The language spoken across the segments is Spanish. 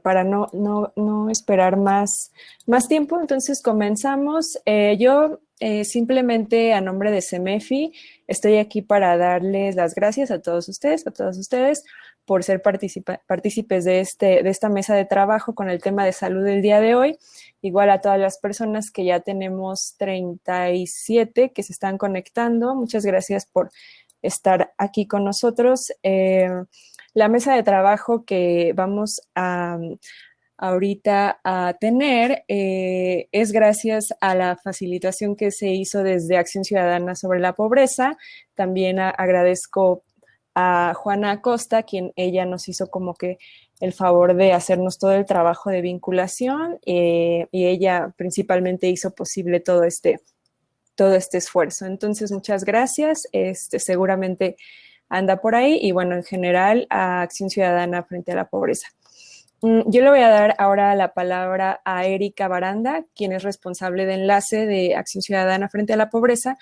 para no esperar más tiempo, entonces comenzamos. Yo simplemente a nombre de CEMEFI estoy aquí para darles las gracias a todos ustedes, por ser partícipes de esta mesa de trabajo con el tema de salud del día de hoy. Igual a todas las personas que ya tenemos 37 que se están conectando. Muchas gracias por estar aquí con nosotros. La mesa de trabajo que vamos ahorita a tener es gracias a la facilitación que se hizo desde Acción Ciudadana sobre la pobreza. También agradezco a Juana Acosta, quien ella nos hizo como que el favor de hacernos todo el trabajo de vinculación y ella principalmente hizo posible todo este esfuerzo. Entonces, muchas gracias. Seguramente anda por ahí y bueno, en general a Acción Ciudadana frente a la pobreza. Yo le voy a dar ahora la palabra a Erika Baranda, quien es responsable de enlace de Acción Ciudadana frente a la pobreza,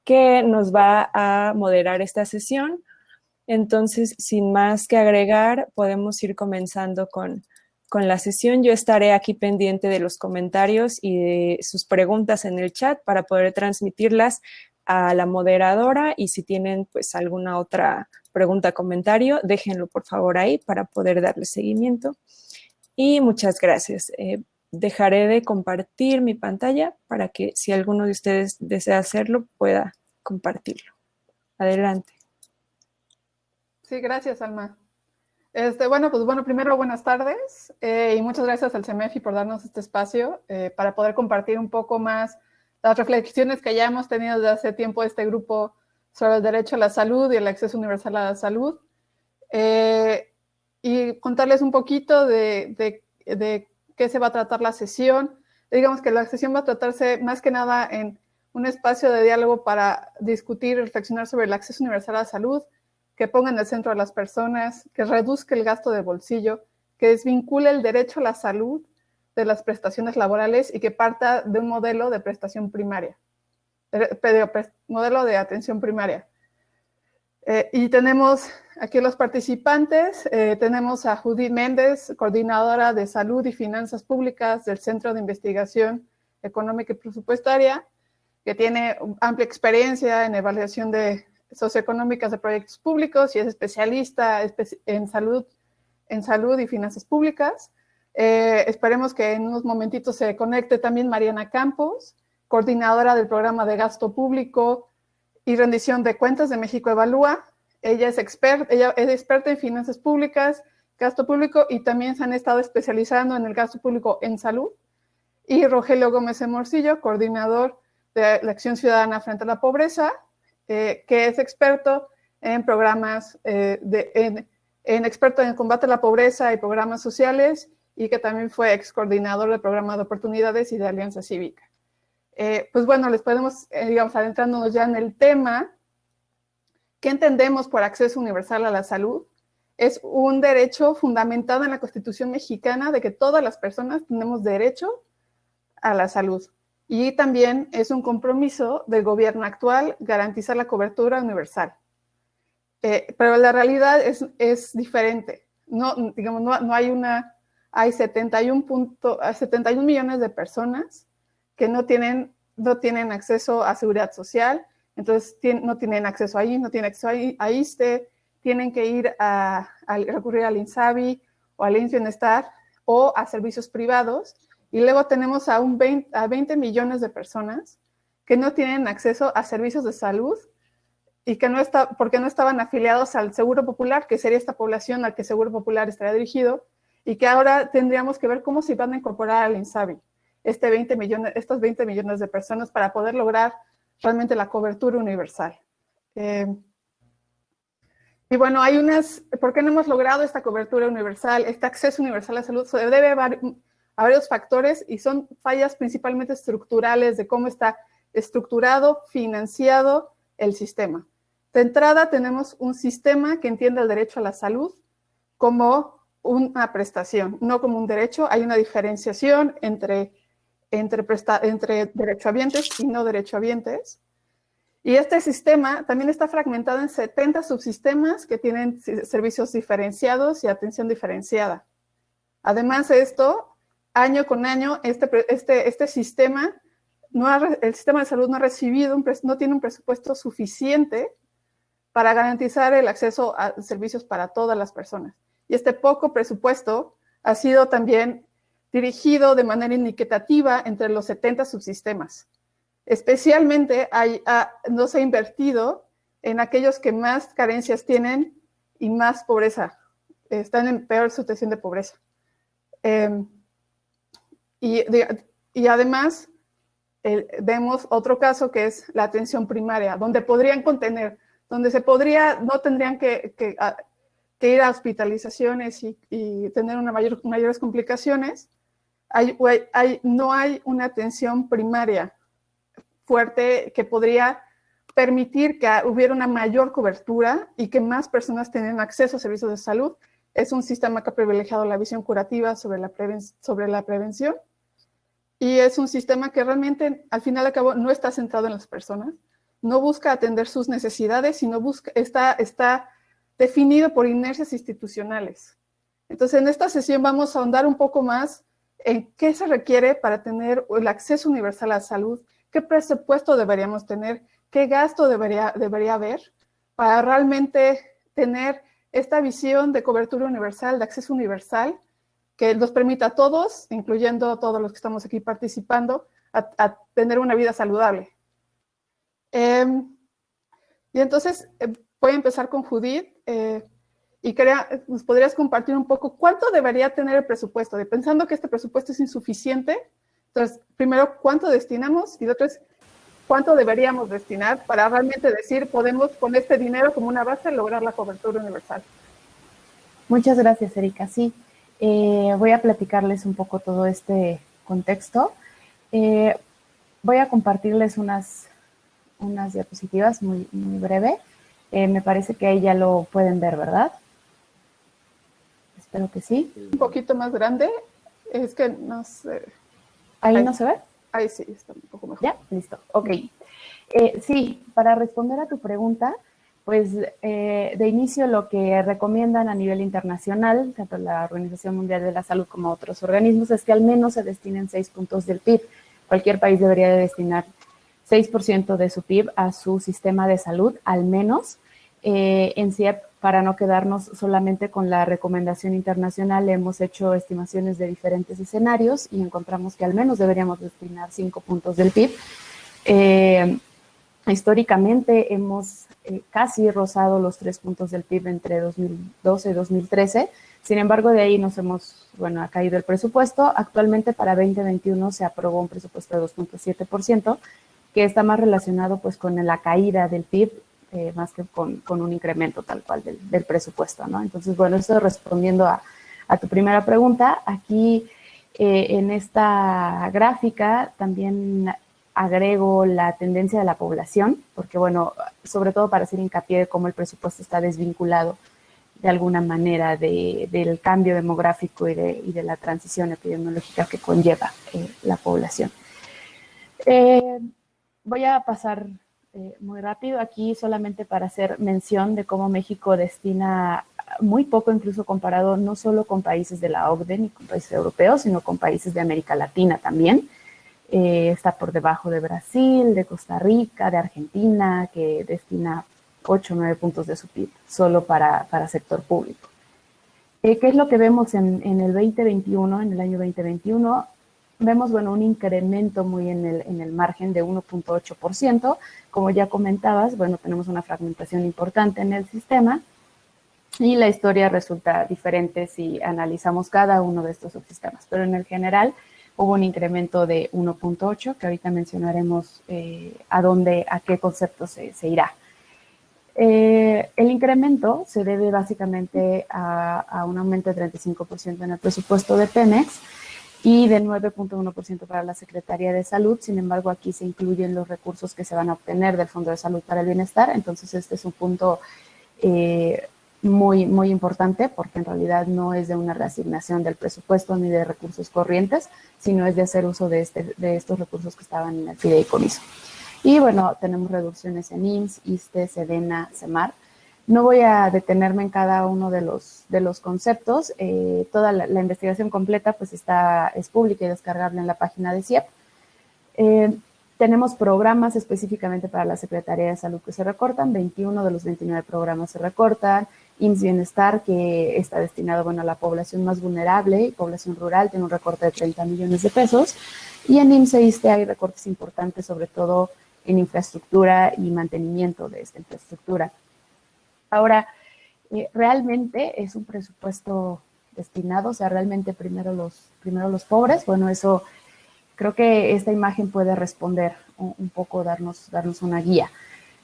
que nos va a moderar esta sesión. Entonces, sin más que agregar, podemos ir comenzando con la sesión. Yo estaré aquí pendiente de los comentarios y de sus preguntas en el chat para poder transmitirlas a la moderadora, y si tienen pues alguna otra pregunta o comentario, déjenlo por favor ahí para poder darle seguimiento. Y muchas gracias. Dejaré de compartir mi pantalla para que si alguno de ustedes desea hacerlo, pueda compartirlo. Adelante. Sí, gracias, Alma. Primero, buenas tardes y muchas gracias al CEMEFI por darnos este espacio para poder compartir un poco más las reflexiones que ya hemos tenido desde hace tiempo este grupo sobre el derecho a la salud y el acceso universal a la salud. Y contarles un poquito de qué se va a tratar la sesión. Digamos que la sesión va a tratarse más que nada en un espacio de diálogo para discutir y reflexionar sobre el acceso universal a la salud, que ponga en el centro a las personas, que reduzca el gasto de bolsillo, que desvincule el derecho a la salud de las prestaciones laborales y que parta de un modelo de prestación primaria, modelo de atención primaria. Y tenemos aquí los participantes. Tenemos a Judith Méndez, coordinadora de Salud y Finanzas Públicas del Centro de Investigación Económica y Presupuestaria, que tiene amplia experiencia en evaluación socioeconómicas de proyectos públicos y es especialista en salud y finanzas públicas. Esperemos que en unos momentitos se conecte también Mariana Campos, coordinadora del programa de gasto público y rendición de cuentas de México Evalúa. Ella es experta en finanzas públicas, gasto público, y también se han estado especializando en el gasto público en salud. Y Rogelio Gómez Morcillo, coordinador de la Acción Ciudadana frente a la pobreza, que es experto en programas, experto en combate a la pobreza y programas sociales, y que también fue ex coordinador del programa de oportunidades y de Alianza Cívica. Pues bueno, les podemos, adentrándonos ya en el tema. ¿Qué entendemos por acceso universal a la salud? Es un derecho fundamentado en la Constitución mexicana de que todas las personas tenemos derecho a la salud. Y también es un compromiso del gobierno actual garantizar la cobertura universal. Pero la realidad es diferente. Hay 71 millones de personas que no tienen acceso a seguridad social, entonces no tienen acceso ahí, no tienen acceso a ISSSTE, tienen que ir a recurrir al INSABI o al IMSS Bienestar o a servicios privados. Y luego tenemos a 20 millones de personas que no tienen acceso a servicios de salud y que porque no estaban afiliados al Seguro Popular, que sería esta población al que el Seguro Popular estaría dirigido, y que ahora tendríamos que ver cómo se van a incorporar al INSABI estos 20 millones de personas para poder lograr realmente la cobertura universal. Y bueno, ¿por qué no hemos logrado esta cobertura universal, este acceso universal a la salud? Se debe a varios factores y son fallas principalmente estructurales de cómo está estructurado, financiado el sistema. De entrada tenemos un sistema que entiende el derecho a la salud como una prestación, no como un derecho. Hay una diferenciación entre derechohabientes y no derechohabientes. Y este sistema también está fragmentado en 70 subsistemas que tienen servicios diferenciados y atención diferenciada. Además de esto, año con año, este sistema, el sistema de salud no ha recibido, no tiene un presupuesto suficiente para garantizar el acceso a servicios para todas las personas. Y este poco presupuesto ha sido también dirigido de manera inequitativa entre los 70 subsistemas. Especialmente no se ha invertido en aquellos que más carencias tienen y más pobreza, están en peor situación de pobreza. Y además, vemos otro caso que es la atención primaria, donde podrían contener, donde no tendrían que ir a hospitalizaciones y tener mayores complicaciones. No hay una atención primaria fuerte que podría permitir que hubiera una mayor cobertura y que más personas tengan acceso a servicios de salud. Es un sistema que ha privilegiado la visión curativa sobre la prevención, y es un sistema que realmente, al final y al cabo, no está centrado en las personas, no busca atender sus necesidades, sino está definido por inercias institucionales. Entonces, en esta sesión vamos a ahondar un poco más en qué se requiere para tener el acceso universal a la salud, qué presupuesto deberíamos tener, qué gasto debería haber para realmente tener esta visión de cobertura universal, de acceso universal, que nos permita a todos, incluyendo a todos los que estamos aquí participando, a tener una vida saludable. Y entonces voy a empezar con Judith, y ¿nos podrías compartir un poco cuánto debería tener el presupuesto? Pensando que este presupuesto es insuficiente, entonces, primero, ¿cuánto destinamos? Y lo otro es, ¿cuánto deberíamos destinar para realmente decir, podemos con este dinero como una base lograr la cobertura universal? Muchas gracias, Erika. Sí, voy a platicarles un poco todo este contexto. Voy a compartirles unas diapositivas muy breve. Me parece que ahí ya lo pueden ver, ¿verdad? Espero que sí. Un poquito más grande. Es que no sé. ¿Ahí no se ve? Ahí sí, está un poco mejor. ¿Ya? Listo. Ok. Sí, para responder a tu pregunta, pues de inicio lo que recomiendan a nivel internacional, tanto la Organización Mundial de la Salud como otros organismos, es que al menos se destinen 6 puntos del PIB. Cualquier país debería de destinar 6% de su PIB a su sistema de salud, al menos. En CIEP, para no quedarnos solamente con la recomendación internacional, hemos hecho estimaciones de diferentes escenarios y encontramos que al menos deberíamos destinar 5 puntos del PIB. Históricamente hemos casi rozado los 3 puntos del PIB entre 2012 y 2013. Sin embargo, de ahí ha caído el presupuesto. Actualmente para 2021 se aprobó un presupuesto de 2.7%, que está más relacionado pues con la caída del PIB, más que con un incremento tal cual del presupuesto, ¿no? Entonces, bueno, esto respondiendo a tu primera pregunta, aquí en esta gráfica también agrego la tendencia de la población, porque bueno, sobre todo para hacer hincapié de cómo el presupuesto está desvinculado de alguna manera del cambio demográfico y de la transición epidemiológica que conlleva la población. Voy a pasar muy rápido aquí solamente para hacer mención de cómo México destina muy poco, incluso comparado no solo con países de la OCDE ni con países europeos, sino con países de América Latina también. Está por debajo de Brasil, de Costa Rica, de Argentina, que destina 8 o 9 puntos de su PIB solo para sector público. ¿Qué es lo que vemos en el 2021, en el año 2021? Vemos, bueno, un incremento muy en el margen de 1.8%. Como ya comentabas, bueno, tenemos una fragmentación importante en el sistema y la historia resulta diferente si analizamos cada uno de estos subsistemas. Pero en el general hubo un incremento de 1.8, que ahorita mencionaremos a qué concepto se irá. El incremento se debe básicamente a un aumento de 35% en el presupuesto de Pemex y de 9.1% para la Secretaría de Salud. Sin embargo, aquí se incluyen los recursos que se van a obtener del Fondo de Salud para el Bienestar. Entonces, este es un punto muy importante, porque en realidad no es de una reasignación del presupuesto ni de recursos corrientes, sino es de hacer uso de estos recursos que estaban en el fideicomiso. Y bueno, tenemos reducciones en IMSS, ISSSTE, SEDENA, CEMAR. No voy a detenerme en cada uno de los conceptos. Toda la investigación completa pues es pública y descargable en la página de CIEP. Tenemos programas específicamente para la Secretaría de Salud que se recortan, 21 de los 29 programas se recortan. IMSS Bienestar, que está destinado, bueno, a la población más vulnerable y población rural, tiene un recorte de 30 millones de pesos. Y en IMSS e ISSSTE hay recortes importantes, sobre todo en infraestructura y mantenimiento de esta infraestructura. Ahora, realmente es un presupuesto destinado, o sea, realmente primero los pobres. Bueno, eso creo que esta imagen puede responder un poco, darnos una guía.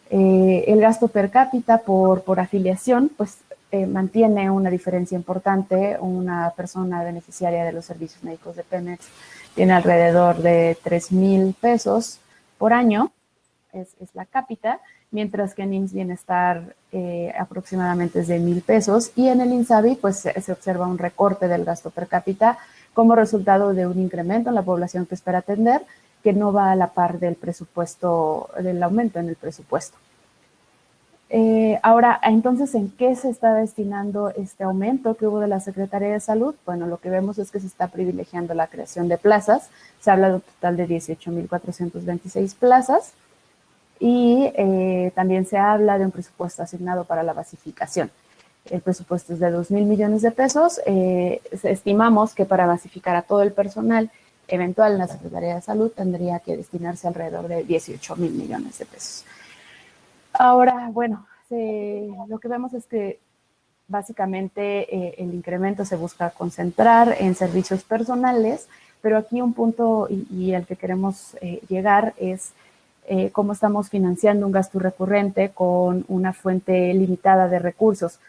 El gasto per cápita por afiliación, pues mantiene una diferencia importante. Una persona beneficiaria de los servicios médicos de Pemex tiene alrededor de 3,000 pesos por año, es la cápita, mientras que en IMSS Bienestar aproximadamente es de 1,000 pesos, y en el INSABI pues se observa un recorte del gasto per cápita como resultado de un incremento en la población que espera atender, que no va a la par del presupuesto, del aumento en el presupuesto. Ahora, entonces, ¿en qué se está destinando este aumento que hubo de la Secretaría de Salud? Bueno, lo que vemos es que se está privilegiando la creación de plazas. Se habla de un total de 18,426 plazas, y también se habla de un presupuesto asignado para la basificación. El presupuesto es de 2,000 millones de pesos. Estimamos que para basificar a todo el personal eventual en la Secretaría de Salud tendría que destinarse alrededor de 18,000 millones de pesos. Ahora, bueno, lo que vemos es que básicamente el incremento se busca concentrar en servicios personales, pero aquí un punto y al que queremos llegar es cómo estamos financiando un gasto recurrente con una fuente limitada de recursos.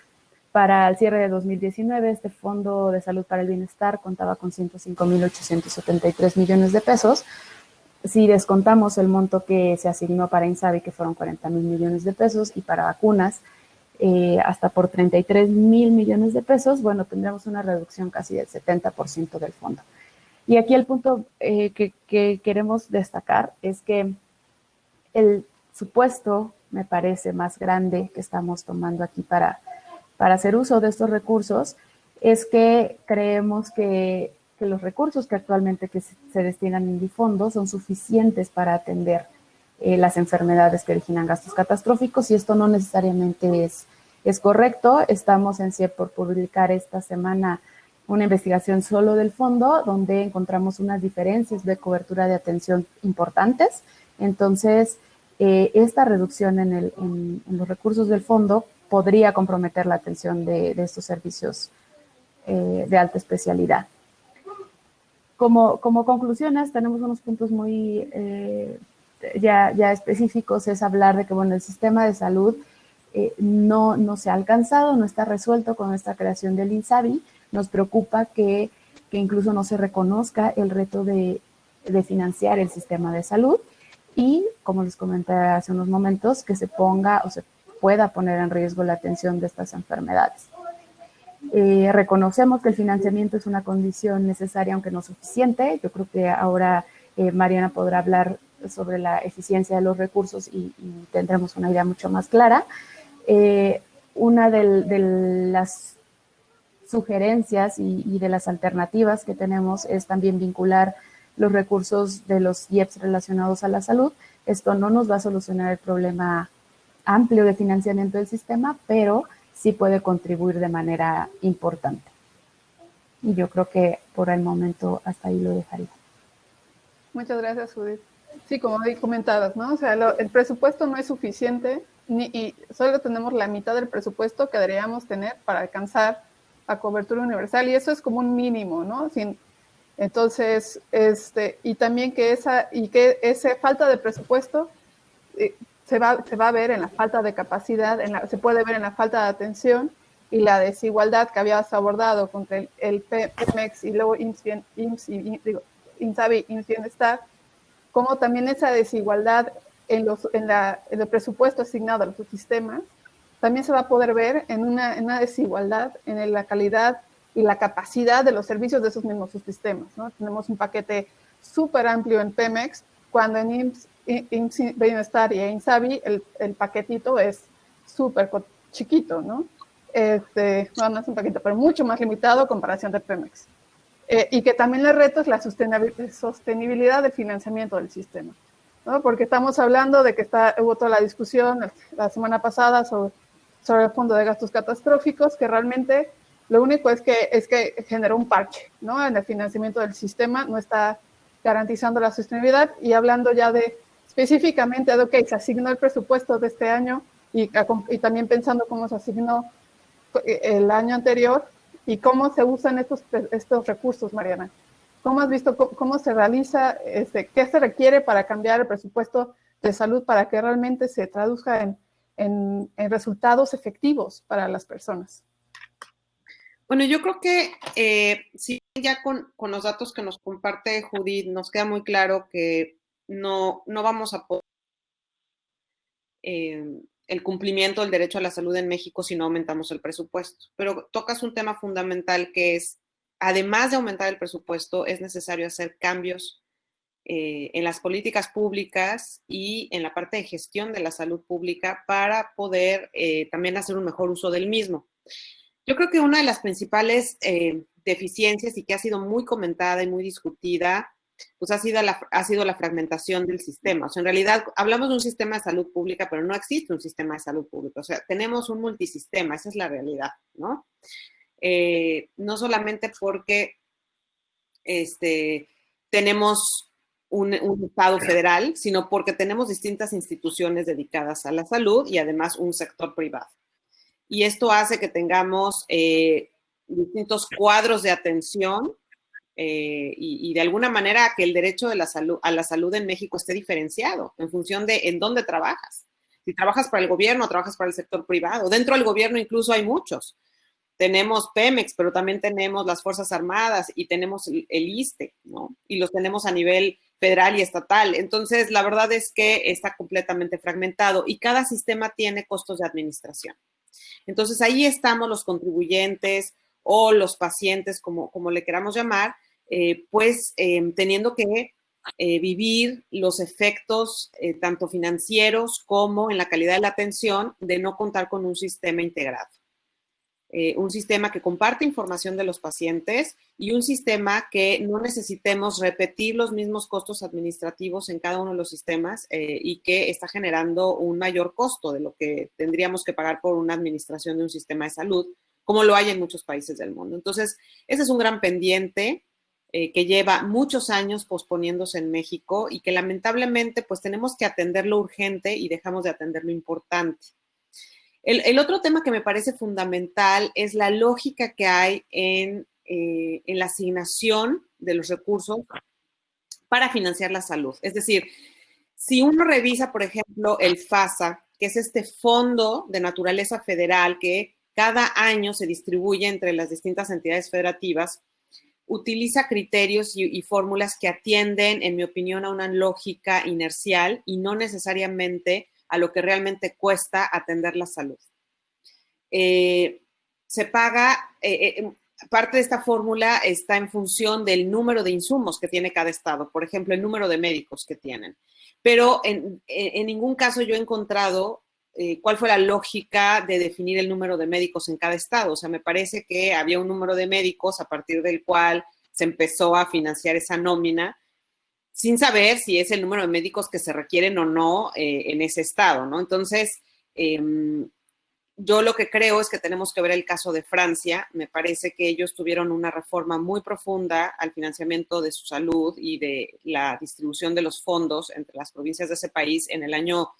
Para el cierre de 2019, este Fondo de Salud para el Bienestar contaba con 105,873 millones de pesos. Si descontamos el monto que se asignó para INSABI, que fueron 40,000 millones de pesos, y para vacunas, hasta por 33,000 millones de pesos, bueno, tendremos una reducción casi del 70% del fondo. Y aquí el punto que queremos destacar es que el supuesto, me parece, más grande que estamos tomando aquí para hacer uso de estos recursos es que creemos que los recursos que actualmente se destinan en Difondo son suficientes para atender las enfermedades que originan gastos catastróficos, y esto no necesariamente es correcto. Estamos en CIEP por publicar esta semana una investigación solo del fondo, donde encontramos unas diferencias de cobertura de atención importantes. Entonces, esta reducción en los recursos del fondo podría comprometer la atención de estos servicios de alta especialidad. Como conclusiones, tenemos unos puntos muy ya específicos. Es hablar de que, bueno, el sistema de salud no se ha alcanzado, no está resuelto con esta creación del INSABI. Nos preocupa que incluso no se reconozca el reto de financiar el sistema de salud, y, como les comenté hace unos momentos, que se ponga o se pueda poner en riesgo la atención de estas enfermedades. Reconocemos que el financiamiento es una condición necesaria, aunque no suficiente. Yo creo que ahora Mariana podrá hablar sobre la eficiencia de los recursos y tendremos una idea mucho más clara. Una de las sugerencias y de las alternativas que tenemos es también vincular los recursos de los IEPS relacionados a la salud. Esto no nos va a solucionar el problema amplio de financiamiento del sistema, pero sí puede contribuir de manera importante. Y yo creo que por el momento hasta ahí lo dejaría. Muchas gracias, Judith. Sí, como comentabas, ¿no? O sea, el presupuesto no es suficiente y solo tenemos la mitad del presupuesto que deberíamos tener para alcanzar la cobertura universal, y eso es como un mínimo, ¿no? Entonces, y también que esa falta de presupuesto se va a ver en la falta de capacidad, se puede ver en la falta de atención y la desigualdad que habías abordado contra el Pemex y luego INSABI, IMSS Bienestar, como también esa desigualdad en el presupuesto asignado a los subsistemas también se va a poder ver en una desigualdad en la calidad y la capacidad de los servicios de esos mismos subsistemas, ¿no? Tenemos un paquete súper amplio en Pemex, cuando en IMSS Bienestar y INSABI el paquetito es súper chiquito, ¿no? No, no es un poquito, pero mucho más limitado a comparación de Pemex. Y que también el reto es la sostenibilidad del financiamiento del sistema, ¿no? Porque estamos hablando de que hubo toda la discusión la semana pasada sobre el fondo de gastos catastróficos, que realmente lo único es que generó un parche, ¿no? En el financiamiento del sistema, no está garantizando la sostenibilidad. Y hablando ya específicamente de, ok, se asignó el presupuesto de este año y también pensando cómo se asignó el año anterior y cómo se usan estos recursos, Mariana. ¿Cómo has visto cómo se realiza, qué se requiere para cambiar el presupuesto de salud para que realmente se traduzca en resultados efectivos para las personas? Bueno, yo creo que sí, ya con los datos que nos comparte Judith, nos queda muy claro que no vamos a poder el cumplimiento del derecho a la salud en México si no aumentamos el presupuesto. Pero tocas un tema fundamental que es, además de aumentar el presupuesto, es necesario hacer cambios en las políticas públicas y en la parte de gestión de la salud pública para poder también hacer un mejor uso del mismo. Yo creo que una de las principales deficiencias y que ha sido muy comentada y muy discutida, pues ha sido la fragmentación del sistema. O sea, en realidad hablamos de un sistema de salud pública, pero no existe un sistema de salud pública. O sea, tenemos un multisistema, esa es la realidad, ¿no? No solamente porque tenemos un Estado federal, sino porque tenemos distintas instituciones dedicadas a la salud y además un sector privado. Y esto hace que tengamos distintos cuadros de atención y de alguna manera que el derecho de a la salud en México esté diferenciado en función de en dónde trabajas. Si trabajas para el gobierno, trabajas para el sector privado. Dentro del gobierno incluso hay muchos. Tenemos Pemex, pero también tenemos las Fuerzas Armadas y tenemos el ISSSTE, ¿no? Y los tenemos a nivel federal y estatal. Entonces, la verdad es que está completamente fragmentado y cada sistema tiene costos de administración. Entonces, ahí estamos los contribuyentes o los pacientes, como le queramos llamar, teniendo que vivir los efectos tanto financieros como en la calidad de la atención de no contar con un sistema integrado. Un sistema que comparte información de los pacientes y un sistema que no necesitemos repetir los mismos costos administrativos en cada uno de los sistemas y que está generando un mayor costo de lo que tendríamos que pagar por una administración de un sistema de salud, como lo hay en muchos países del mundo. Entonces, ese es un gran pendiente que lleva muchos años posponiéndose en México y que lamentablemente pues tenemos que atender lo urgente y dejamos de atender lo importante. El otro tema que me parece fundamental es la lógica que hay en la asignación de los recursos para financiar la salud. Es decir, si uno revisa, por ejemplo, el FASA, que es este fondo de naturaleza federal que cada año se distribuye entre las distintas entidades federativas, utiliza criterios y fórmulas que atienden, en mi opinión, a una lógica inercial y no necesariamente a lo que realmente cuesta atender la salud. Se paga, parte de esta fórmula está en función del número de insumos que tiene cada estado, por ejemplo, el número de médicos que tienen. Pero en ningún caso yo he encontrado cuál fue la lógica de definir el número de médicos en cada estado. O sea, me parece que había un número de médicos a partir del cual se empezó a financiar esa nómina, sin saber si es el número de médicos que se requieren o no en ese estado, ¿no? Entonces, yo lo que creo es que tenemos que ver el caso de Francia. Me parece que ellos tuvieron una reforma muy profunda al financiamiento de su salud y de la distribución de los fondos entre las provincias de ese país en el año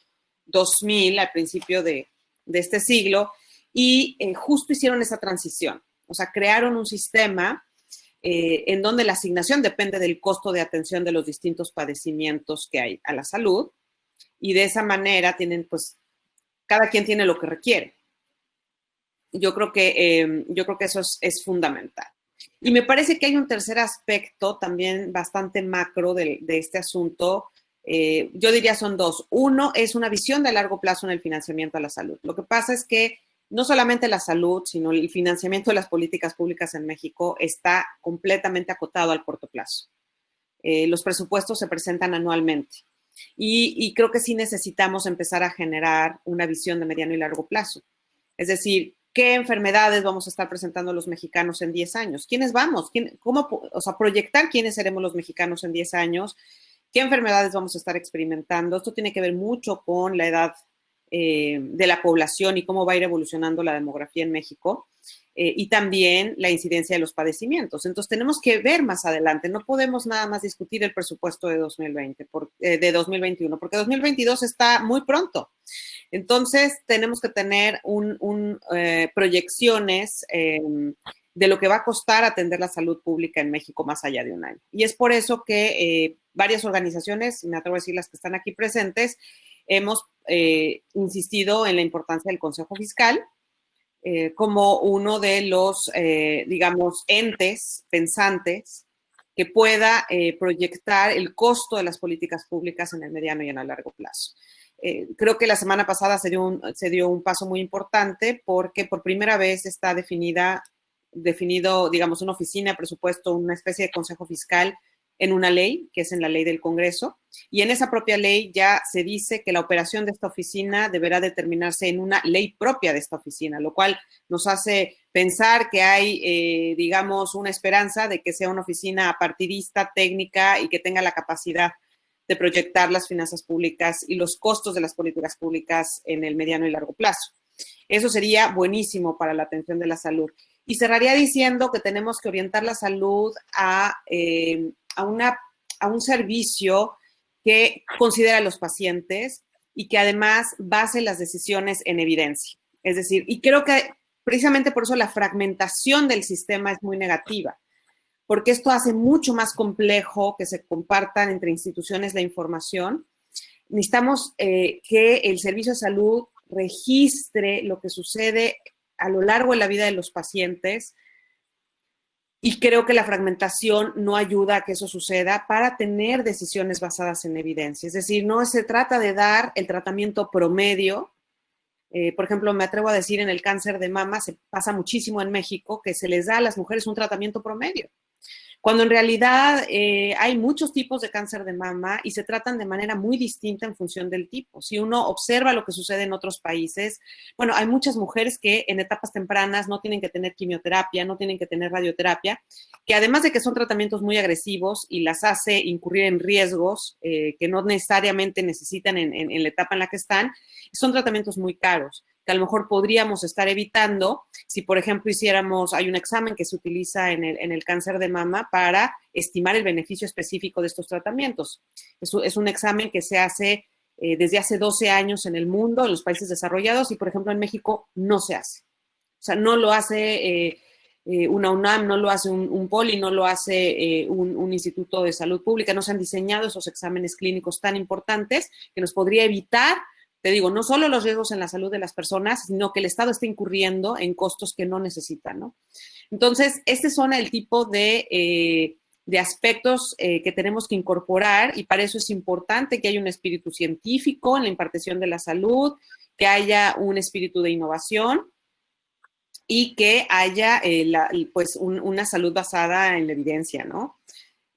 2000, al principio de este siglo, y justo hicieron esa transición. O sea, crearon un sistema en donde la asignación depende del costo de atención de los distintos padecimientos que hay a la salud, y de esa manera tienen, pues, cada quien tiene lo que requiere. Yo creo que eso es fundamental. Y me parece que hay un tercer aspecto también bastante macro de este asunto. Yo diría son dos. Uno es una visión de largo plazo en el financiamiento a la salud. Lo que pasa es que no solamente la salud, sino el financiamiento de las políticas públicas en México está completamente acotado al corto plazo. Los presupuestos se presentan anualmente y creo que sí necesitamos empezar a generar una visión de mediano y largo plazo. Es decir, ¿qué enfermedades vamos a estar presentando los mexicanos en 10 años? ¿Quiénes vamos? ¿Cómo, o sea, proyectar quiénes seremos los mexicanos en 10 años? ¿Qué enfermedades vamos a estar experimentando? Esto tiene que ver mucho con la edad de la población y cómo va a ir evolucionando la demografía en México. Y también la incidencia de los padecimientos. Entonces, tenemos que ver más adelante. No podemos nada más discutir el presupuesto de 2020, de 2021, porque 2022 está muy pronto. Entonces, tenemos que tener proyecciones de lo que va a costar atender la salud pública en México más allá de un año. Y es por eso que varias organizaciones, me atrevo a decir las que están aquí presentes, hemos insistido en la importancia del Consejo Fiscal, como uno de los, digamos, entes pensantes que pueda proyectar el costo de las políticas públicas en el mediano y en el largo plazo. Creo que la semana pasada se dio un paso muy importante porque por primera vez está definido, digamos, una oficina de presupuesto, una especie de consejo fiscal en una ley, que es en la ley del Congreso, y en esa propia ley ya se dice que la operación de esta oficina deberá determinarse en una ley propia de esta oficina, lo cual nos hace pensar que hay, digamos, una esperanza de que sea una oficina apartidista, técnica y que tenga la capacidad de proyectar las finanzas públicas y los costos de las políticas públicas en el mediano y largo plazo. Eso sería buenísimo para la atención de la salud. Y cerraría diciendo que tenemos que orientar la salud a un servicio que considera a los pacientes y que además base las decisiones en evidencia. Es decir, y creo que precisamente por eso la fragmentación del sistema es muy negativa, porque esto hace mucho más complejo que se compartan entre instituciones la información. Necesitamos que el servicio de salud registre lo que sucede a lo largo de la vida de los pacientes, y creo que la fragmentación no ayuda a que eso suceda para tener decisiones basadas en evidencia. Es decir, no se trata de dar el tratamiento promedio. Por ejemplo, me atrevo a decir, en el cáncer de mama se pasa muchísimo en México que se les da a las mujeres un tratamiento promedio, cuando en realidad hay muchos tipos de cáncer de mama y se tratan de manera muy distinta en función del tipo. Si uno observa lo que sucede en otros países, bueno, hay muchas mujeres que en etapas tempranas no tienen que tener quimioterapia, no tienen que tener radioterapia, que además de que son tratamientos muy agresivos y las hace incurrir en riesgos que no necesariamente necesitan en la etapa en la que están, son tratamientos muy caros, que a lo mejor podríamos estar evitando si, por ejemplo, hay un examen que se utiliza en el cáncer de mama para estimar el beneficio específico de estos tratamientos. Es un examen que se hace desde hace 12 años en el mundo, en los países desarrollados, y, por ejemplo, en México no se hace. O sea, no lo hace una UNAM, no lo hace un POLI, no lo hace un instituto de salud pública, no se han diseñado esos exámenes clínicos tan importantes que nos podría evitar, te digo, no solo los riesgos en la salud de las personas, sino que el Estado está incurriendo en costos que no necesita, ¿no? Entonces, este son el tipo de aspectos que tenemos que incorporar, y para eso es importante que haya un espíritu científico en la impartición de la salud, que haya un espíritu de innovación y que haya una salud basada en la evidencia, ¿no?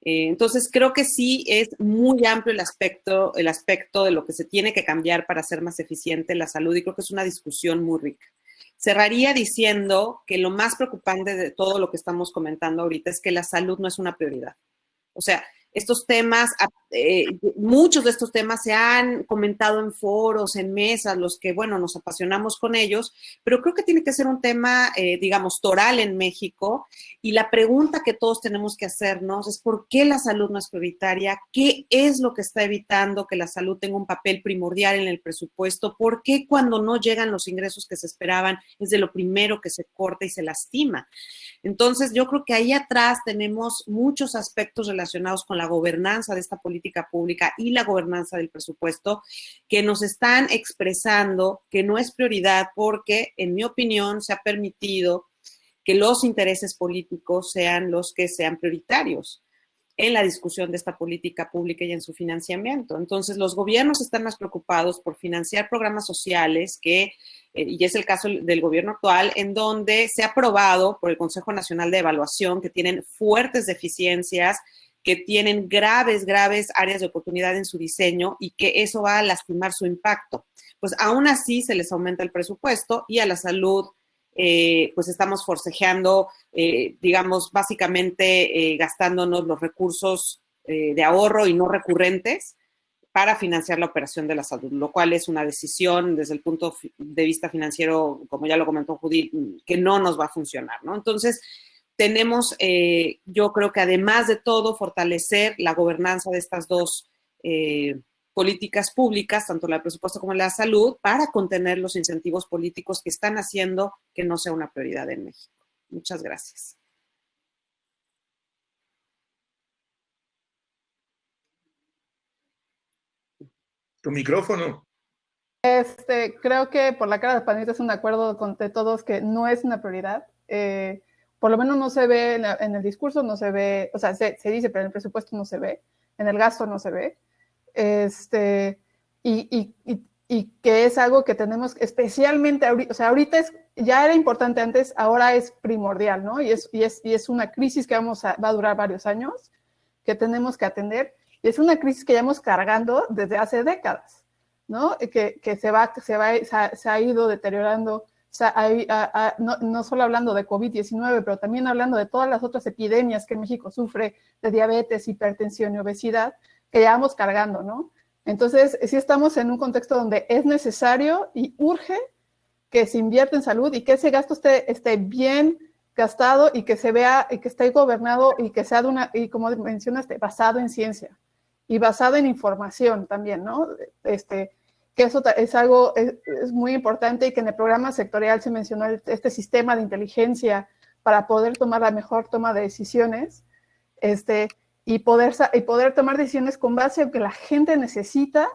Entonces, creo que sí es muy amplio el aspecto de lo que se tiene que cambiar para hacer más eficiente la salud, y creo que es una discusión muy rica. Cerraría diciendo que lo más preocupante de todo lo que estamos comentando ahorita es que la salud no es una prioridad. O sea, estos temas, muchos de estos temas se han comentado en foros, en mesas, los que, bueno, nos apasionamos con ellos, pero creo que tiene que ser un tema, digamos, toral en México, y la pregunta que todos tenemos que hacernos es ¿por qué la salud no es prioritaria? ¿Qué es lo que está evitando que la salud tenga un papel primordial en el presupuesto? ¿Por qué cuando no llegan los ingresos que se esperaban es de lo primero que se corta y se lastima? Entonces, yo creo que ahí atrás tenemos muchos aspectos relacionados con la gobernanza de esta política pública y la gobernanza del presupuesto que nos están expresando que no es prioridad porque, en mi opinión, se ha permitido que los intereses políticos sean los que sean prioritarios en la discusión de esta política pública y en su financiamiento. Entonces, los gobiernos están más preocupados por financiar programas sociales y es el caso del gobierno actual, en donde se ha aprobado por el Consejo Nacional de Evaluación que tienen fuertes deficiencias, que tienen graves áreas de oportunidad en su diseño y que eso va a lastimar su impacto. Pues aún así se les aumenta el presupuesto y a la salud pues estamos forcejeando, digamos, básicamente gastándonos los recursos de ahorro y no recurrentes para financiar la operación de la salud, lo cual es una decisión desde el punto de vista financiero, como ya lo comentó Judith, que no nos va a funcionar, ¿no? Entonces, tenemos, yo creo que además de todo, fortalecer la gobernanza de estas dos políticas públicas, tanto la del presupuesto como la de la salud, para contener los incentivos políticos que están haciendo que no sea una prioridad en México. Muchas gracias. Tu micrófono. Creo que por la cara de Panita es un acuerdo de todos que no es una prioridad. Por lo menos no se ve en el discurso, no se ve, o sea, se dice, pero en el presupuesto no se ve, en el gasto no se ve. Y que es algo que tenemos especialmente ahorita, o sea, ahorita ya era importante antes, ahora es primordial, ¿no? Y es una crisis que va a durar varios años, que tenemos que atender. Y es una crisis que llevamos cargando desde hace décadas, ¿no? Que se ha ido deteriorando, o sea, no solo hablando de COVID-19, pero también hablando de todas las otras epidemias que México sufre, de diabetes, hipertensión y obesidad, que llevamos cargando, ¿no? Entonces, sí estamos en un contexto donde es necesario y urge que se invierta en salud y que ese gasto esté bien gastado y que se vea y que esté gobernado y que sea y como mencionaste, basado en ciencia y basado en información también, ¿no? Que eso es algo, es muy importante y que en el programa sectorial se mencionó este sistema de inteligencia para poder tomar la mejor toma de decisiones, y poder tomar decisiones con base en lo que la gente necesita,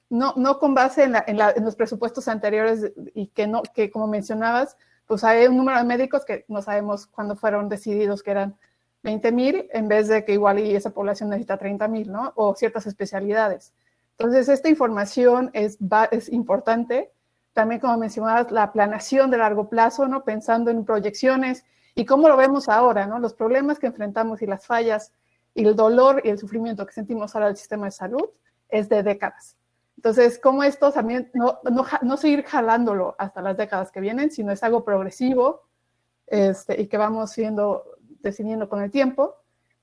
no con base en los presupuestos anteriores y que como mencionabas, pues hay un número de médicos que no sabemos cuándo fueron decididos que eran 20,000 en vez de que igual y esa población necesita 30,000, ¿no? O ciertas especialidades. Entonces, esta información es importante. También, como mencionabas, la planeación de largo plazo, ¿no? Pensando en proyecciones y cómo lo vemos ahora, ¿no? Los problemas que enfrentamos y las fallas y el dolor y el sufrimiento que sentimos ahora del sistema de salud es de décadas. Entonces, cómo esto también no seguir jalándolo hasta las décadas que vienen, sino es algo progresivo y que vamos definiendo con el tiempo.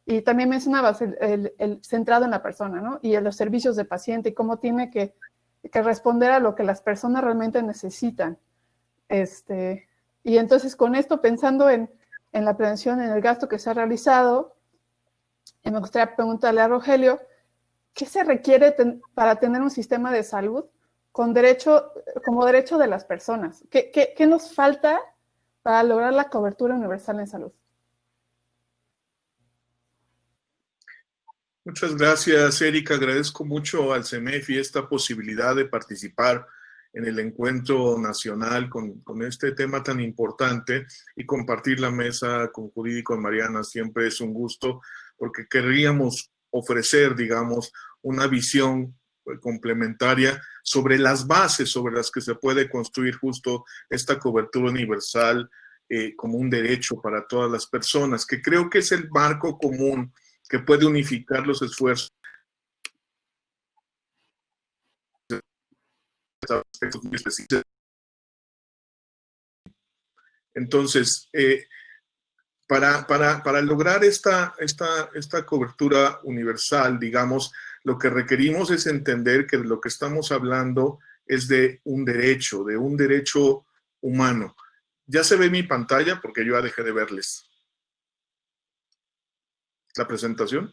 Y también mencionabas el centrado en la persona, ¿no? Y en los servicios de paciente y cómo tiene que responder a lo que las personas realmente necesitan. Y entonces con esto, pensando en la prevención, en el gasto que se ha realizado, me gustaría preguntarle a Rogelio, ¿qué se requiere para tener un sistema de salud como derecho de las personas? ¿Qué nos falta para lograr la cobertura universal en salud? Muchas gracias, Erika. Agradezco mucho al CEMEFI esta posibilidad de participar en el encuentro nacional con este tema tan importante y compartir la mesa con Judith y con Mariana. Siempre es un gusto porque querríamos ofrecer, digamos, una visión complementaria sobre las bases sobre las que se puede construir justo esta cobertura universal como un derecho para todas las personas, que creo que es el marco común que puede unificar los esfuerzos aspectos muy específicos. Entonces, para lograr esta cobertura universal, digamos, lo que requerimos es entender que lo que estamos hablando es de un derecho humano. Ya se ve mi pantalla porque yo ya dejé de verles la presentación.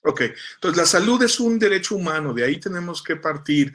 Ok, entonces la salud es un derecho humano, de ahí tenemos que partir.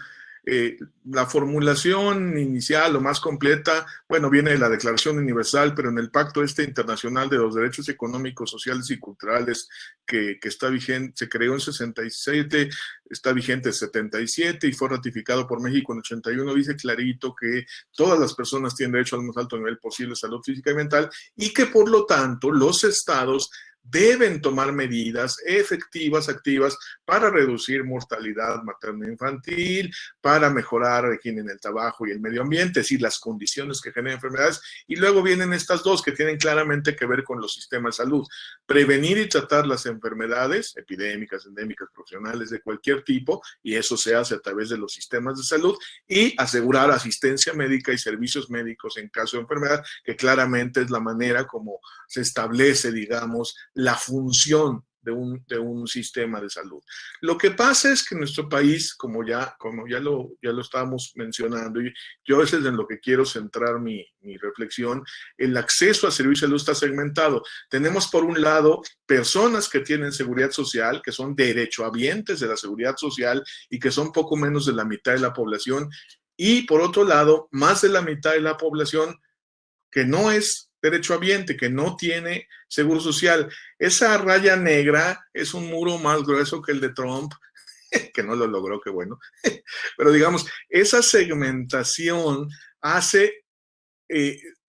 La formulación inicial o más completa, bueno, viene de la Declaración Universal, pero en el Pacto Internacional de los Derechos Económicos, Sociales y Culturales, que está vigente, se creó en 67, está vigente en 77 y fue ratificado por México en 81, dice clarito que todas las personas tienen derecho al más alto nivel posible de salud física y mental y que por lo tanto los estados deben tomar medidas efectivas, activas, para reducir mortalidad materno-infantil, para mejorar la higiene en el trabajo y el medio ambiente, es decir, las condiciones que generan enfermedades. Y luego vienen estas dos que tienen claramente que ver con los sistemas de salud. Prevenir y tratar las enfermedades epidémicas, endémicas, profesionales de cualquier tipo, y eso se hace a través de los sistemas de salud, y asegurar asistencia médica y servicios médicos en caso de enfermedad, que claramente es la manera como se establece, digamos, la función de un sistema de salud. Lo que pasa es que en nuestro país, como ya lo estábamos mencionando, y yo ese es en lo que quiero centrar mi reflexión, el acceso a servicios de salud está segmentado. Tenemos por un lado personas que tienen seguridad social, que son derechohabientes de la seguridad social y que son poco menos de la mitad de la población, y por otro lado, más de la mitad de la población que no es derechohabiente, que no tiene seguro social. Esa raya negra es un muro más grueso que el de Trump, que no lo logró, qué bueno. Pero digamos, esa segmentación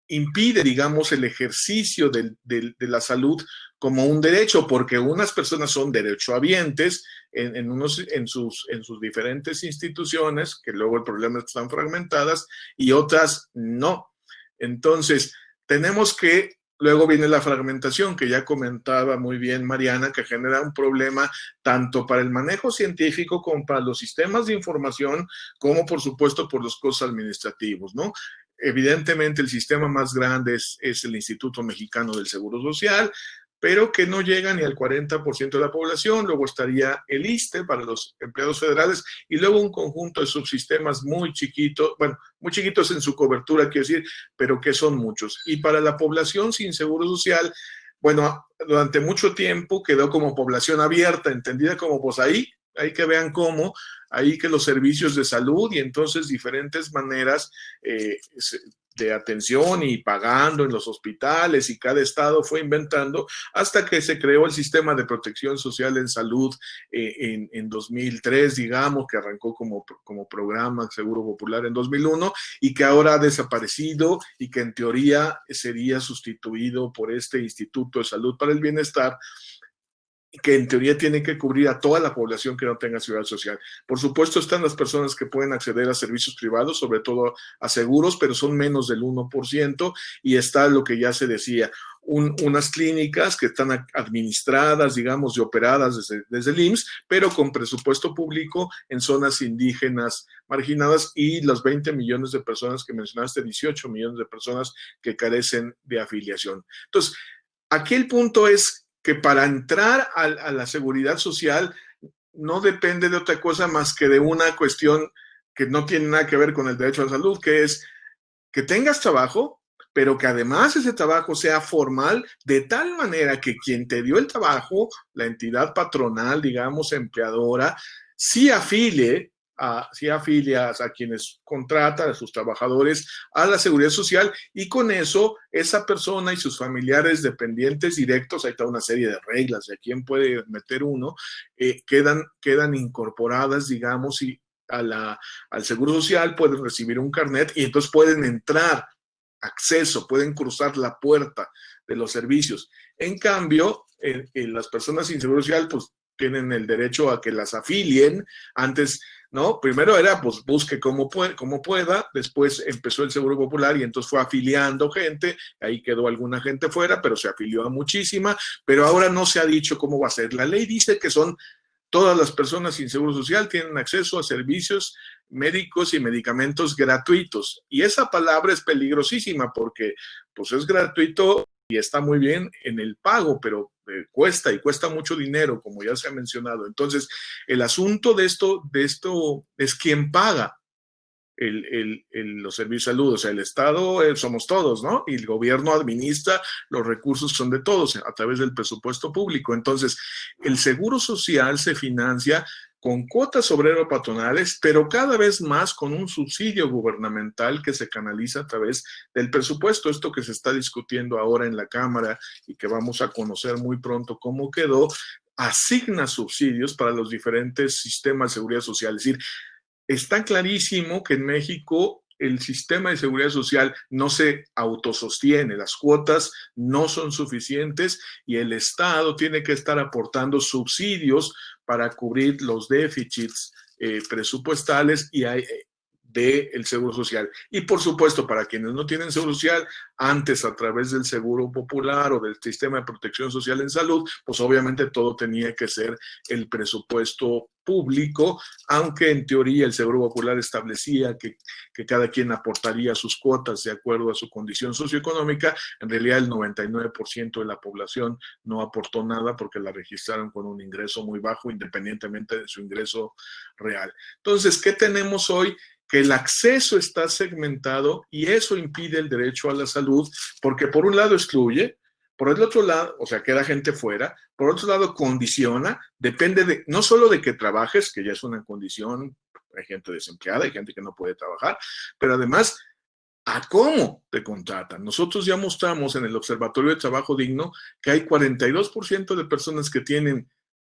impide, digamos, el ejercicio de la salud como un derecho, porque unas personas son derechohabientes en sus diferentes instituciones, que luego el problema es que están fragmentadas, y otras no. Entonces, tenemos que, luego viene la fragmentación, que ya comentaba muy bien Mariana, que genera un problema tanto para el manejo científico como para los sistemas de información, como por supuesto por los costos administrativos, ¿no? Evidentemente el sistema más grande es el Instituto Mexicano del Seguro Social, pero que no llega ni al 40% de la población. Luego estaría el ISSSTE para los empleados federales y luego un conjunto de subsistemas muy chiquitos, bueno, muy chiquitos en su cobertura, quiero decir, pero que son muchos. Y para la población sin seguro social, bueno, durante mucho tiempo quedó como población abierta, entendida como pues ahí que vean cómo, ahí que los servicios de salud y entonces diferentes maneras de atención y pagando en los hospitales, y cada estado fue inventando hasta que se creó el sistema de protección social en salud en 2003, digamos, que arrancó como programa Seguro Popular en 2001 y que ahora ha desaparecido y que en teoría sería sustituido por este Instituto de Salud para el Bienestar, que en teoría tiene que cubrir a toda la población que no tenga seguridad social. Por supuesto están las personas que pueden acceder a servicios privados, sobre todo a seguros, pero son menos del 1%, y está lo que ya se decía, unas clínicas que están administradas, digamos, y operadas desde el IMSS, pero con presupuesto público en zonas indígenas marginadas, y los 20 millones de personas que mencionaste, 18 millones de personas que carecen de afiliación. Entonces, aquí el punto es que para entrar a la seguridad social no depende de otra cosa más que de una cuestión que no tiene nada que ver con el derecho a la salud, que es que tengas trabajo, pero que además ese trabajo sea formal, de tal manera que quien te dio el trabajo, la entidad patronal, digamos, empleadora, sí afilia a quienes contratan, a sus trabajadores, a la seguridad social, y con eso esa persona y sus familiares dependientes directos, ahí está una serie de reglas de a quién puede meter uno, quedan incorporadas, digamos, y al seguro social, pueden recibir un carnet y entonces pueden entrar, acceso, pueden cruzar la puerta de los servicios. En cambio, las personas sin seguro social, pues tienen el derecho a que las afilien. Antes, ¿no? Primero era, pues, busque como pueda, después empezó el Seguro Popular y entonces fue afiliando gente, ahí quedó alguna gente fuera, pero se afilió a muchísima, pero ahora no se ha dicho cómo va a ser. La ley dice que todas las personas sin seguro social tienen acceso a servicios médicos y medicamentos gratuitos, y esa palabra es peligrosísima porque, pues, es gratuito y está muy bien en el pago, pero cuesta mucho dinero, como ya se ha mencionado. Entonces, el asunto de esto es quién paga los servicios de salud. O sea, el Estado somos todos, ¿no? Y el gobierno administra los recursos, son de todos, a través del presupuesto público. Entonces, el seguro social se financia con cuotas obrero-patronales, pero cada vez más con un subsidio gubernamental que se canaliza a través del presupuesto. Esto que se está discutiendo ahora en la Cámara y que vamos a conocer muy pronto cómo quedó, asigna subsidios para los diferentes sistemas de seguridad social. Es decir, está clarísimo que en México el sistema de seguridad social no se autosostiene, las cuotas no son suficientes y el Estado tiene que estar aportando subsidios para cubrir los déficits presupuestales y del Seguro Social. Y por supuesto, para quienes no tienen Seguro Social, antes a través del Seguro Popular o del Sistema de Protección Social en Salud, pues obviamente todo tenía que ser el presupuesto público, aunque en teoría el Seguro Popular establecía que cada quien aportaría sus cuotas de acuerdo a su condición socioeconómica. En realidad el 99% de la población no aportó nada porque la registraron con un ingreso muy bajo, independientemente de su ingreso real. Entonces, ¿qué tenemos hoy? Que el acceso está segmentado y eso impide el derecho a la salud, porque por un lado excluye, por el otro lado, o sea, queda gente fuera, por otro lado condiciona, depende de, no solo de que trabajes, que ya es una condición, hay gente desempleada, hay gente que no puede trabajar, pero además a cómo te contratan. Nosotros ya mostramos en el Observatorio de Trabajo Digno que hay 42% de personas que tienen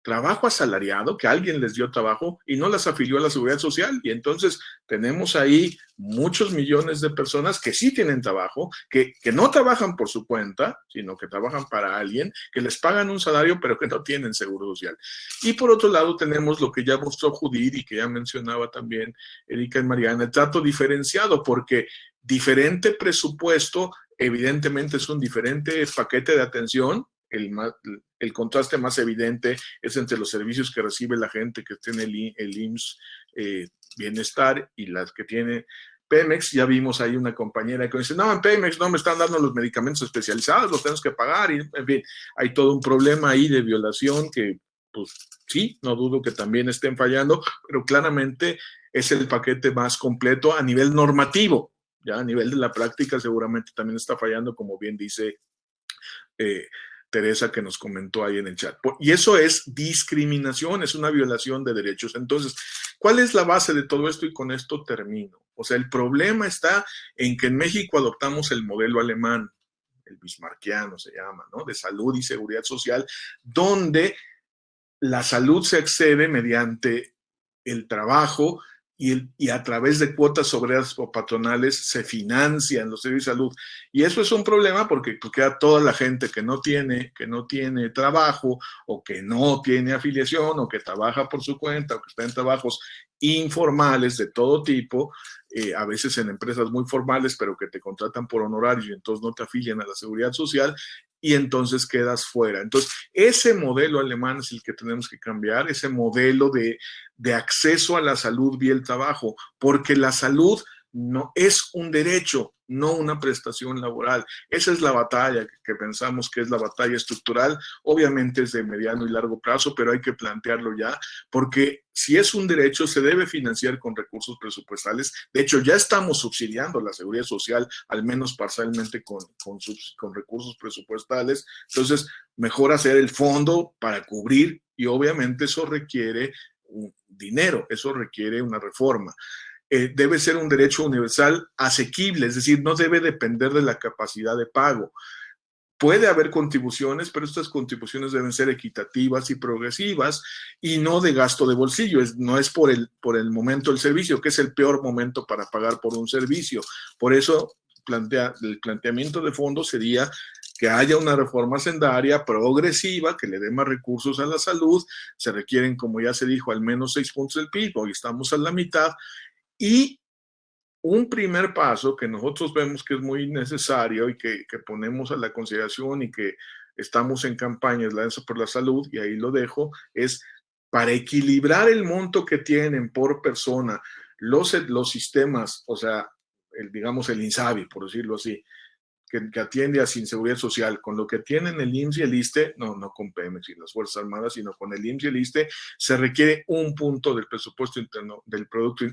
trabajo asalariado, que alguien les dio trabajo y no las afilió a la Seguridad Social. Y entonces tenemos ahí muchos millones de personas que sí tienen trabajo, que no trabajan por su cuenta, sino que trabajan para alguien, que les pagan un salario, pero que no tienen Seguro Social. Y por otro lado tenemos lo que ya mostró Judith y que ya mencionaba también Erika y Mariana, el trato diferenciado, porque diferente presupuesto, evidentemente es un diferente paquete de atención. El contraste más evidente es entre los servicios que recibe la gente que tiene el IMSS Bienestar y las que tiene Pemex. Ya vimos ahí una compañera que dice, no, en Pemex no me están dando los medicamentos especializados, los tenemos que pagar, y en fin, hay todo un problema ahí de violación que, pues sí, no dudo que también estén fallando, pero claramente es el paquete más completo a nivel normativo. Ya a nivel de la práctica seguramente también está fallando, como bien dice Teresa, que nos comentó ahí en el chat. Y eso es discriminación, es una violación de derechos. Entonces, ¿cuál es la base de todo esto? Y con esto termino. O sea, el problema está en que en México adoptamos el modelo alemán, el bismarckiano se llama, ¿no? De salud y seguridad social, donde la salud se accede mediante el trabajo y a través de cuotas obreras o patronales se financian los servicios de salud. Y eso es un problema porque queda toda la gente que no tiene trabajo o que no tiene afiliación o que trabaja por su cuenta o que está en trabajos informales de todo tipo, a veces en empresas muy formales, pero que te contratan por honorarios y entonces no te afilian a la seguridad social y entonces quedas fuera. Entonces, ese modelo alemán es el que tenemos que cambiar, ese modelo de acceso a la salud vía el trabajo, porque la salud no es un derecho, no una prestación laboral. Esa es la batalla que pensamos que es la batalla estructural. Obviamente es de mediano y largo plazo, pero hay que plantearlo ya, porque si es un derecho se debe financiar con recursos presupuestales. De hecho, ya estamos subsidiando la seguridad social, al menos parcialmente con recursos presupuestales. Entonces, mejor hacer el fondo para cubrir y obviamente eso requiere dinero, eso requiere una reforma. Debe ser un derecho universal asequible, es decir, no debe depender de la capacidad de pago. Puede haber contribuciones, pero estas contribuciones deben ser equitativas y progresivas y no de gasto de bolsillo. No es por el momento del servicio, que es el peor momento para pagar por un servicio. Por eso el planteamiento de fondo sería que haya una reforma hacendaria progresiva que le dé más recursos a la salud. Se requieren, como ya se dijo, al menos 6 puntos del PIB, hoy estamos a la mitad. Y un primer paso que nosotros vemos que es muy necesario y que ponemos a la consideración y que estamos en campaña de la Alianza por la Salud, y ahí lo dejo, es para equilibrar el monto que tienen por persona los sistemas, o sea, digamos el INSABI, por decirlo así, que atiende a Sin Seguridad Social, con lo que tienen el IMSS y el ISSSTE, no con Pemex y las Fuerzas Armadas, sino con el IMSS y el ISSSTE, se requiere un punto del presupuesto interno, del Producto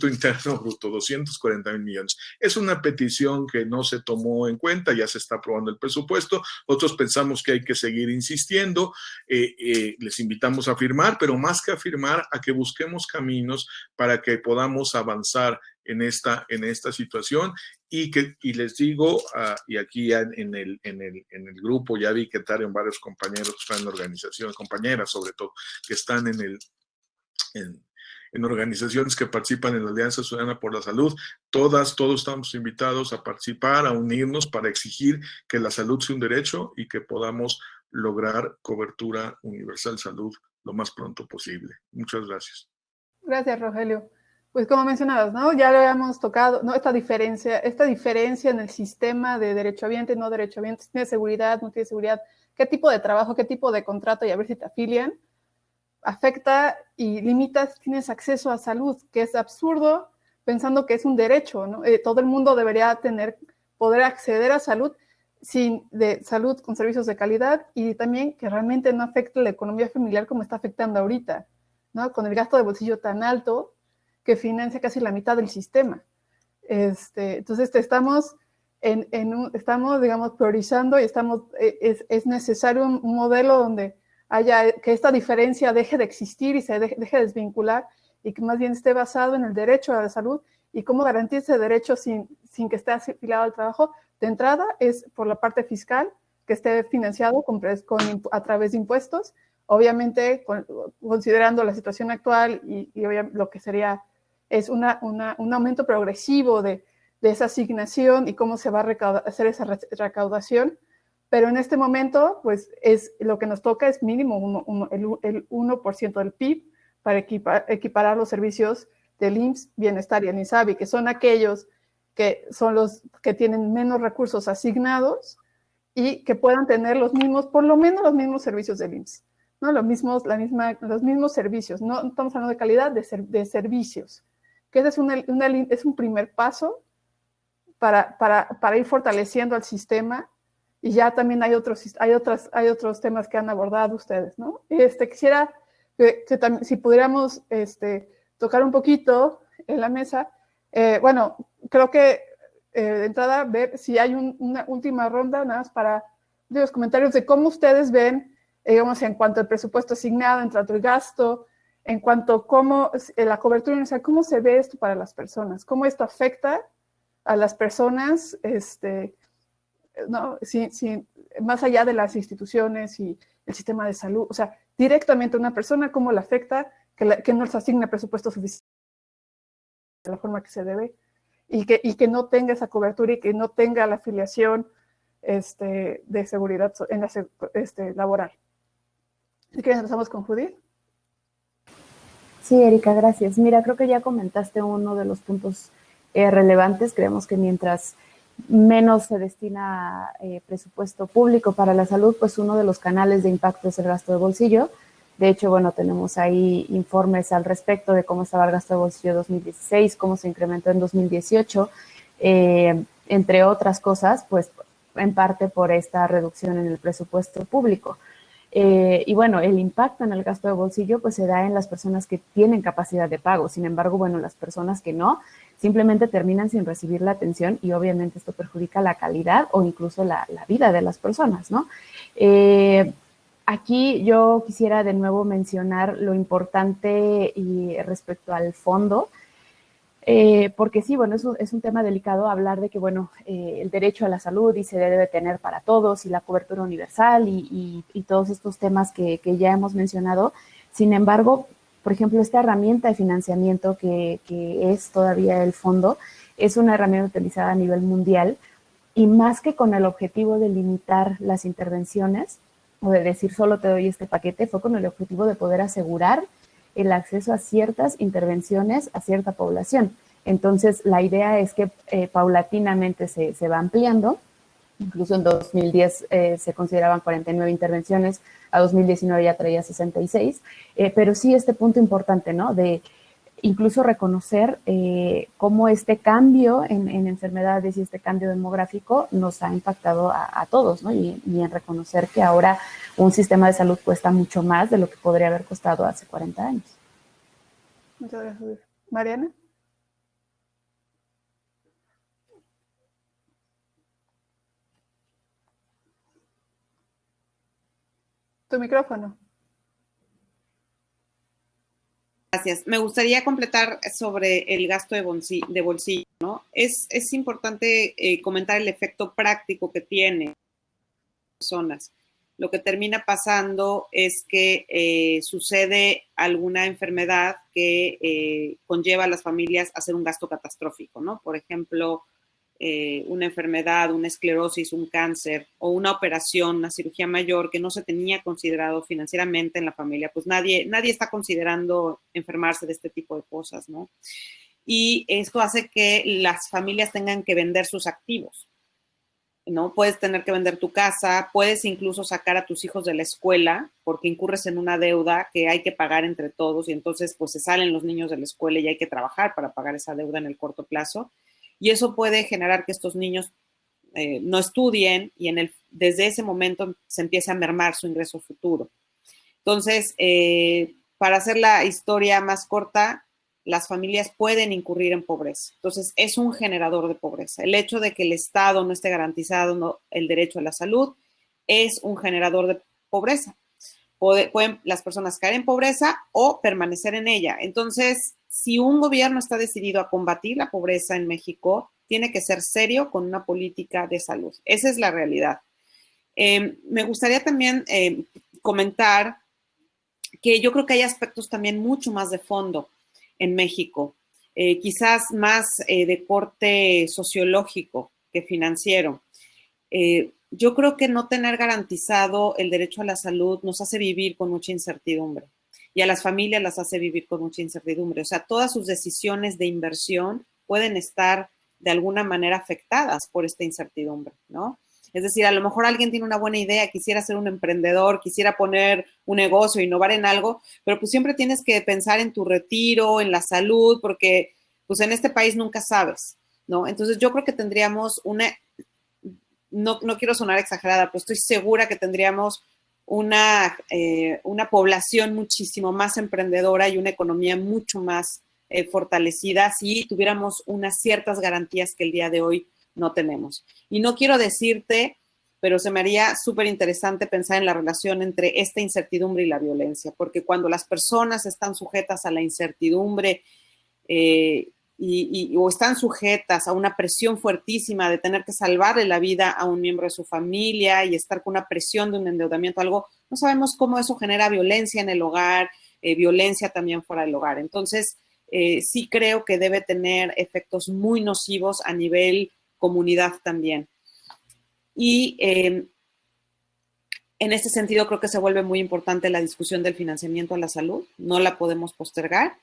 Interno Bruto, 240 mil millones. Es una petición que no se tomó en cuenta, ya se está aprobando el presupuesto. Nosotros pensamos que hay que seguir insistiendo, les invitamos a firmar, pero más que a firmar, a que busquemos caminos para que podamos avanzar en esta situación. Y les digo, y aquí ya en el grupo ya vi que están varios compañeros que están en la organización, compañeras sobre todo, que están en en organizaciones que participan en la Alianza Ciudadana por la Salud. Todos estamos invitados a participar, a unirnos para exigir que la salud sea un derecho y que podamos lograr cobertura universal salud lo más pronto posible. Muchas gracias. Gracias, Rogelio. Pues como mencionabas, ¿no? Ya lo habíamos tocado, ¿no? Esta diferencia en el sistema de derechohabiente, no derechohabiente, tiene seguridad, no tiene seguridad, qué tipo de trabajo, qué tipo de contrato y a ver si te afilian, afecta y limita si tienes acceso a salud, que es absurdo pensando que es un derecho, ¿no? Todo el mundo debería poder acceder a salud salud con servicios de calidad y también que realmente no afecte la economía familiar como está afectando ahorita, ¿no? Con el gasto de bolsillo tan alto que financia casi la mitad del sistema. Entonces estamos, digamos, priorizando y es necesario un modelo donde que esta diferencia deje de existir y se deje de desvincular y que más bien esté basado en el derecho a la salud y cómo garantiza ese derecho sin que esté afiliado al trabajo. De entrada es por la parte fiscal, que esté financiado a través de impuestos, obviamente considerando la situación actual y lo que sería es un aumento progresivo de esa asignación y cómo se va a hacer esa recaudación, pero en este momento, pues lo que nos toca es mínimo el 1% del PIB para equiparar los servicios del IMSS, Bienestar y el INSABI, que son aquellos que son los que tienen menos recursos asignados y que puedan tener por lo menos los mismos servicios del IMSS, ¿no? Los mismos servicios, no estamos hablando de calidad, de servicios, que ese es un primer paso para ir fortaleciendo al sistema. Y ya también hay otros temas que han abordado ustedes, ¿no? Quisiera que si pudiéramos tocar un poquito en la mesa. Bueno, creo que de entrada ver si hay una última ronda, nada más para los comentarios de cómo ustedes ven, digamos, en cuanto al presupuesto asignado, en cuanto al gasto, en cuanto a cómo la cobertura universal, cómo se ve esto para las personas, cómo esto afecta a las personas, ¿no? Más allá de las instituciones y el sistema de salud, o sea, directamente a una persona, cómo le afecta que no les asigne presupuesto suficiente de la forma que se debe y que no tenga esa cobertura y que no tenga la afiliación de seguridad laboral. Si quieres, empezamos con Judith. Sí, Erika, gracias. Mira, creo que ya comentaste uno de los puntos relevantes. Creemos que mientras menos se destina presupuesto público para la salud, pues uno de los canales de impacto es el gasto de bolsillo. De hecho, bueno, tenemos ahí informes al respecto de cómo estaba el gasto de bolsillo en 2016, cómo se incrementó en 2018, entre otras cosas, pues en parte por esta reducción en el presupuesto público. Y bueno, el impacto en el gasto de bolsillo pues se da en las personas que tienen capacidad de pago. Sin embargo, bueno, las personas que no, simplemente terminan sin recibir la atención y obviamente esto perjudica la calidad o incluso la vida de las personas, ¿no? Aquí yo quisiera de nuevo mencionar lo importante y respecto al fondo, porque sí, bueno, es un tema delicado hablar de que, bueno, el derecho a la salud y se debe tener para todos y la cobertura universal y todos estos temas que ya hemos mencionado. Sin embargo, por ejemplo, esta herramienta de financiamiento que es todavía el fondo, es una herramienta utilizada a nivel mundial y más que con el objetivo de limitar las intervenciones o de decir solo te doy este paquete, fue con el objetivo de poder asegurar el acceso a ciertas intervenciones a cierta población. Entonces, la idea es que paulatinamente se va ampliando. Incluso en 2010 se consideraban 49 intervenciones, a 2019 ya traía 66, pero sí este punto importante, ¿no? De incluso reconocer cómo este cambio en enfermedades y este cambio demográfico nos ha impactado a todos, ¿no? Y en reconocer que ahora un sistema de salud cuesta mucho más de lo que podría haber costado hace 40 años. Muchas gracias. Mariana. Tu micrófono. Gracias. Me gustaría completar sobre el gasto de bolsillo, ¿no? Es importante comentar el efecto práctico que tiene personas. lo que termina pasando es que sucede alguna enfermedad que conlleva a las familias a hacer un gasto catastrófico, ¿no? Por ejemplo, una enfermedad, una esclerosis, un cáncer o una operación, una cirugía mayor que no se tenía considerado financieramente en la familia, pues nadie está considerando enfermarse de este tipo de cosas, ¿no? Y esto hace que las familias tengan que vender sus activos, ¿no? Puedes tener que vender tu casa, puedes incluso sacar a tus hijos de la escuela porque incurres en una deuda que hay que pagar entre todos y entonces pues se salen los niños de la escuela y hay que trabajar para pagar esa deuda en el corto plazo. Y eso puede generar que estos niños no estudien y desde ese momento se empieza a mermar su ingreso futuro. Entonces, para hacer la historia más corta, las familias pueden incurrir en pobreza. Entonces, es un generador de pobreza. El hecho de que el Estado no esté garantizado el derecho a la salud es un generador de pobreza. Pueden las personas caer en pobreza o permanecer en ella. Entonces, si un gobierno está decidido a combatir la pobreza en México, tiene que ser serio con una política de salud. Esa es la realidad. Me gustaría también comentar que yo creo que hay aspectos también mucho más de fondo en México, quizás más de corte sociológico que financiero. Yo creo que no tener garantizado el derecho a la salud nos hace vivir con mucha incertidumbre y a las familias las hace vivir con mucha incertidumbre. O sea, todas sus decisiones de inversión pueden estar de alguna manera afectadas por esta incertidumbre, ¿no? Es decir, a lo mejor alguien tiene una buena idea, quisiera ser un emprendedor, quisiera poner un negocio, innovar en algo, pero pues siempre tienes que pensar en tu retiro, en la salud, porque pues en este país nunca sabes, ¿no? Entonces yo creo que tendríamos no quiero sonar exagerada, pero estoy segura que tendríamos una población muchísimo más emprendedora y una economía mucho más fortalecida si tuviéramos unas ciertas garantías que el día de hoy no tenemos. Y no quiero decirte, pero se me haría súper interesante pensar en la relación entre esta incertidumbre y la violencia, porque cuando las personas están sujetas a la incertidumbre o están sujetas a una presión fuertísima de tener que salvarle la vida a un miembro de su familia y estar con una presión de un endeudamiento, algo, no sabemos cómo eso genera violencia en el hogar, violencia también fuera del hogar. Entonces, sí creo que debe tener efectos muy nocivos a nivel comunidad también. Y en este sentido creo que se vuelve muy importante la discusión del financiamiento a la salud, no la podemos postergar.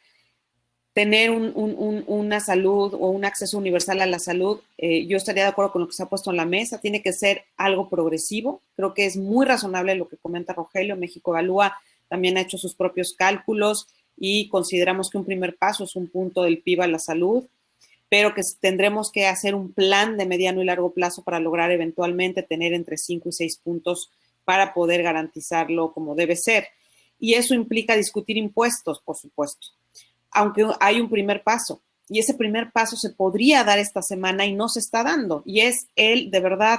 Tener una salud o un acceso universal a la salud, yo estaría de acuerdo con lo que se ha puesto en la mesa, tiene que ser algo progresivo, creo que es muy razonable lo que comenta Rogelio. México Evalúa también ha hecho sus propios cálculos y consideramos que un primer paso es un punto del PIB a la salud, pero que tendremos que hacer un plan de mediano y largo plazo para lograr eventualmente tener entre 5 y 6 puntos para poder garantizarlo como debe ser. Y eso implica discutir impuestos, por supuesto, aunque hay un primer paso. Y ese primer paso se podría dar esta semana y no se está dando. Y es el, de verdad,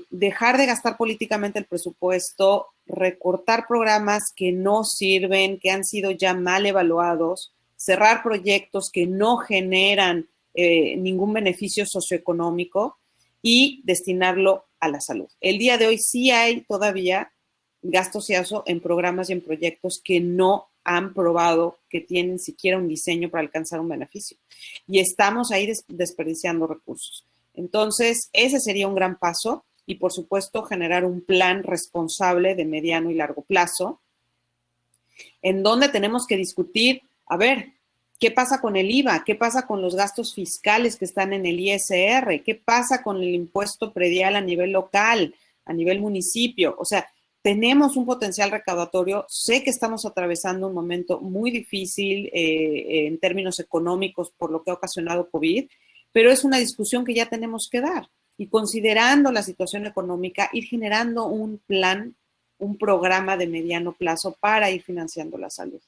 dejar de gastar políticamente el presupuesto, recortar programas que no sirven, que han sido ya mal evaluados, cerrar proyectos que no generan ningún beneficio socioeconómico y destinarlo a la salud. El día de hoy sí hay todavía gasto ocioso en programas y en proyectos que no han probado que tienen siquiera un diseño para alcanzar un beneficio. Y estamos ahí desperdiciando recursos. Entonces, ese sería un gran paso y, por supuesto, generar un plan responsable de mediano y largo plazo en donde tenemos que discutir, a ver, ¿qué pasa con el IVA? ¿Qué pasa con los gastos fiscales que están en el ISR? ¿Qué pasa con el impuesto predial a nivel local, a nivel municipio? O sea, tenemos un potencial recaudatorio. Sé que estamos atravesando un momento muy difícil en términos económicos por lo que ha ocasionado COVID, pero es una discusión que ya tenemos que dar. Y considerando la situación económica, ir generando un plan, un programa de mediano plazo para ir financiando la salud.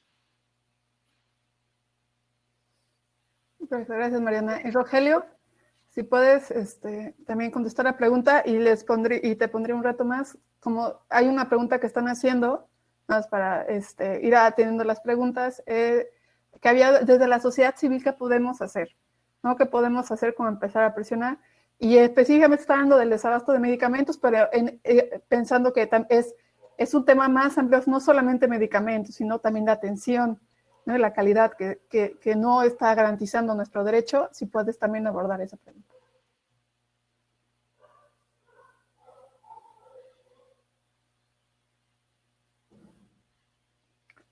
Gracias, Mariana. Y Rogelio, si puedes también contestar la pregunta y te pondré un rato más. Como hay una pregunta que están haciendo, más para ir atendiendo las preguntas, que había desde la sociedad civil, ¿qué podemos hacer? ¿No? ¿Qué podemos hacer como empezar a presionar? Y específicamente está hablando del desabasto de medicamentos, pero pensando que es un tema más amplio, no solamente medicamentos, sino también la atención, ¿no? La calidad que no está garantizando nuestro derecho, si puedes también abordar esa pregunta.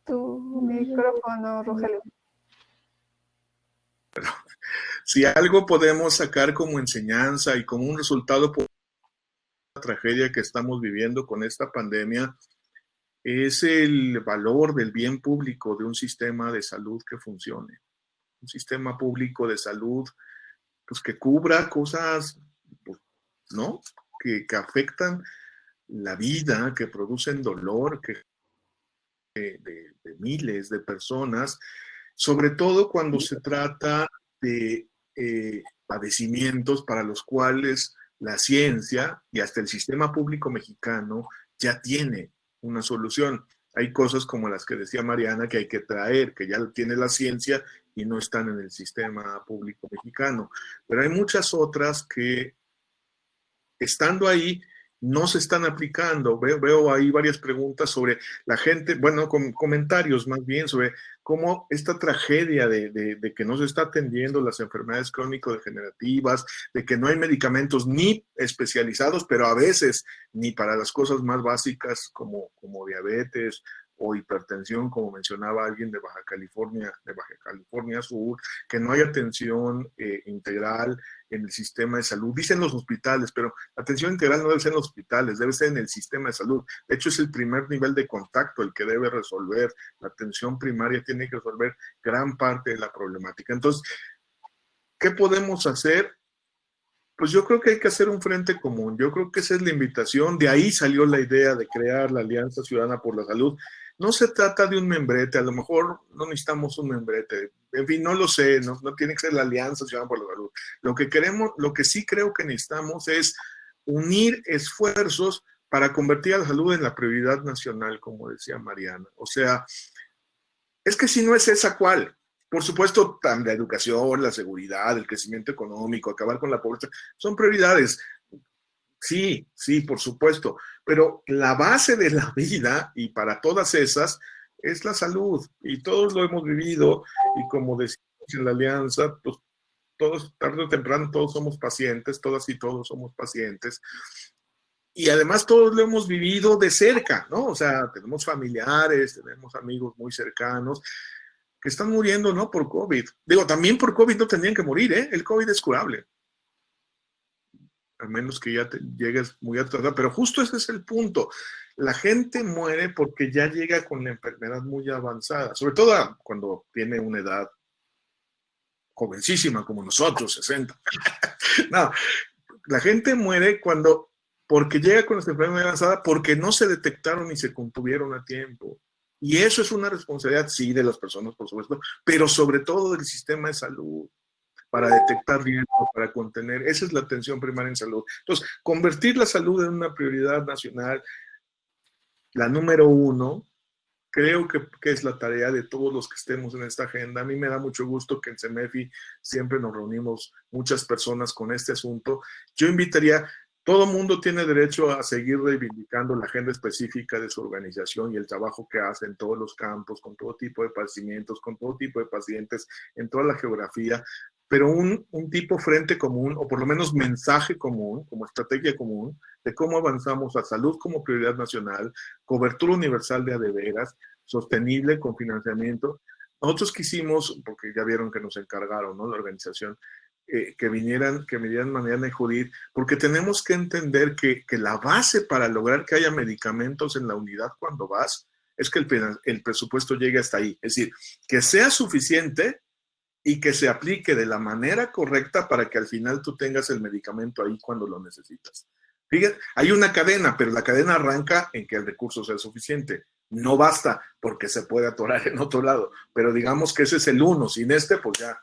Tu micrófono, Rogelio. Si algo podemos sacar como enseñanza y como un resultado por la tragedia que estamos viviendo con esta pandemia, es el valor del bien público de un sistema de salud que funcione. Un sistema público de salud, pues, que cubra cosas, pues, ¿no? Que afectan la vida, que producen dolor, de miles de personas, sobre todo cuando se trata de padecimientos para los cuales la ciencia y hasta el sistema público mexicano ya tiene una solución. Hay cosas como las que decía Mariana que hay que traer, que ya tiene la ciencia y no están en el sistema público mexicano. Pero hay muchas otras que, estando ahí, no se están aplicando. Veo ahí varias preguntas sobre la gente, bueno, comentarios más bien sobre cómo esta tragedia de que no se está atendiendo las enfermedades crónico-degenerativas, de que no hay medicamentos ni especializados, pero a veces ni para las cosas más básicas como diabetes o hipertensión, como mencionaba alguien de Baja California Sur, que no hay atención integral en el sistema de salud. Dicen los hospitales, pero la atención integral no debe ser en los hospitales, debe ser en el sistema de salud. De hecho, es el primer nivel de contacto el que debe resolver. La atención primaria tiene que resolver gran parte de la problemática. Entonces, ¿qué podemos hacer? Pues yo creo que hay que hacer un frente común. Yo creo que esa es la invitación. De ahí salió la idea de crear la Alianza Ciudadana por la Salud. No se trata de un membrete, a lo mejor no necesitamos un membrete. En fin, no lo sé, no tiene que ser la Alianza Ciudadana por la Salud. Lo que sí creo que necesitamos es unir esfuerzos para convertir a la salud en la prioridad nacional, como decía Mariana. O sea, es que si no es esa, ¿cuál? Por supuesto, la educación, la seguridad, el crecimiento económico, acabar con la pobreza, son prioridades. Sí, por supuesto, pero la base de la vida, y para todas esas, es la salud, y todos lo hemos vivido, y como decimos en la Alianza, pues todos, tarde o temprano, todos somos pacientes, todas y todos somos pacientes, y además todos lo hemos vivido de cerca, ¿no? O sea, tenemos familiares, tenemos amigos muy cercanos, que están muriendo, ¿no? Por COVID. Digo, también por COVID no tendrían que morir, ¿eh? El COVID es curable. A menos que ya llegues muy atrasado, pero justo ese es el punto. La gente muere porque ya llega con la enfermedad muy avanzada, sobre todo cuando tiene una edad jovencísima como nosotros, 60. No, la gente muere porque llega con esta enfermedad muy avanzada porque no se detectaron ni se contuvieron a tiempo. Y eso es una responsabilidad, sí, de las personas, por supuesto, pero sobre todo del sistema de salud, para detectar riesgos, para contener. Esa es la atención primaria en salud. Entonces, convertir la salud en una prioridad nacional, la número 1, creo que es la tarea de todos los que estemos en esta agenda. A mí me da mucho gusto que en CEMEFI siempre nos reunimos muchas personas con este asunto. Yo invitaría, todo mundo tiene derecho a seguir reivindicando la agenda específica de su organización y el trabajo que hace en todos los campos, con todo tipo de padecimientos, con todo tipo de pacientes, en toda la geografía, pero un tipo frente común, o por lo menos mensaje común, como estrategia común, de cómo avanzamos a salud como prioridad nacional, cobertura universal de veras, sostenible con financiamiento. Nosotros quisimos, porque ya vieron que nos encargaron, ¿no? La organización, que vinieran Mariana y Judith, porque tenemos que entender que la base para lograr que haya medicamentos en la unidad cuando vas, es que el presupuesto llegue hasta ahí. Es decir, que sea suficiente y que se aplique de la manera correcta para que al final tú tengas el medicamento ahí cuando lo necesitas. Fíjate, hay una cadena, pero la cadena arranca en que el recurso sea suficiente. No basta porque se puede atorar en otro lado, pero digamos que ese es el 1. Sin este, pues ya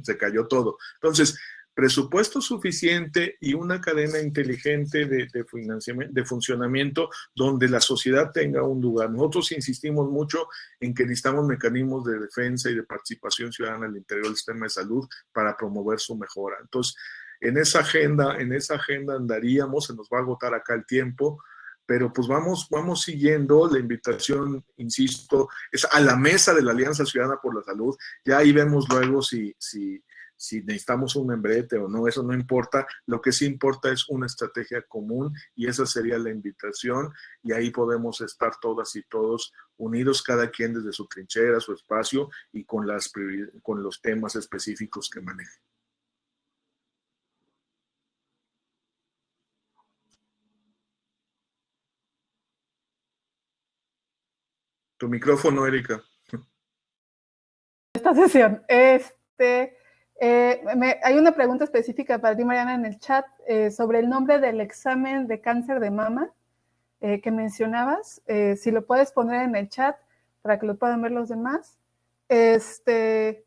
se cayó todo. Entonces, presupuesto suficiente y una cadena inteligente de funcionamiento donde la sociedad tenga un lugar. Nosotros insistimos mucho en que necesitamos mecanismos de defensa y de participación ciudadana al interior del sistema de salud para promover su mejora. Entonces, en esa agenda andaríamos, se nos va a agotar acá el tiempo, pero pues vamos siguiendo. La invitación, insisto, es a la mesa de la Alianza Ciudadana por la Salud. Ya ahí vemos luego si necesitamos un membrete o no, eso no importa. Lo que sí importa es una estrategia común, y esa sería la invitación, y ahí podemos estar todas y todos unidos, cada quien desde su trinchera, su espacio, y con los temas específicos que maneje. Tu micrófono, Erika. Esta sesión. Hay una pregunta específica para ti, Mariana, en el chat sobre el nombre del examen de cáncer de mama que mencionabas. Si lo puedes poner en el chat para que lo puedan ver los demás. Pues que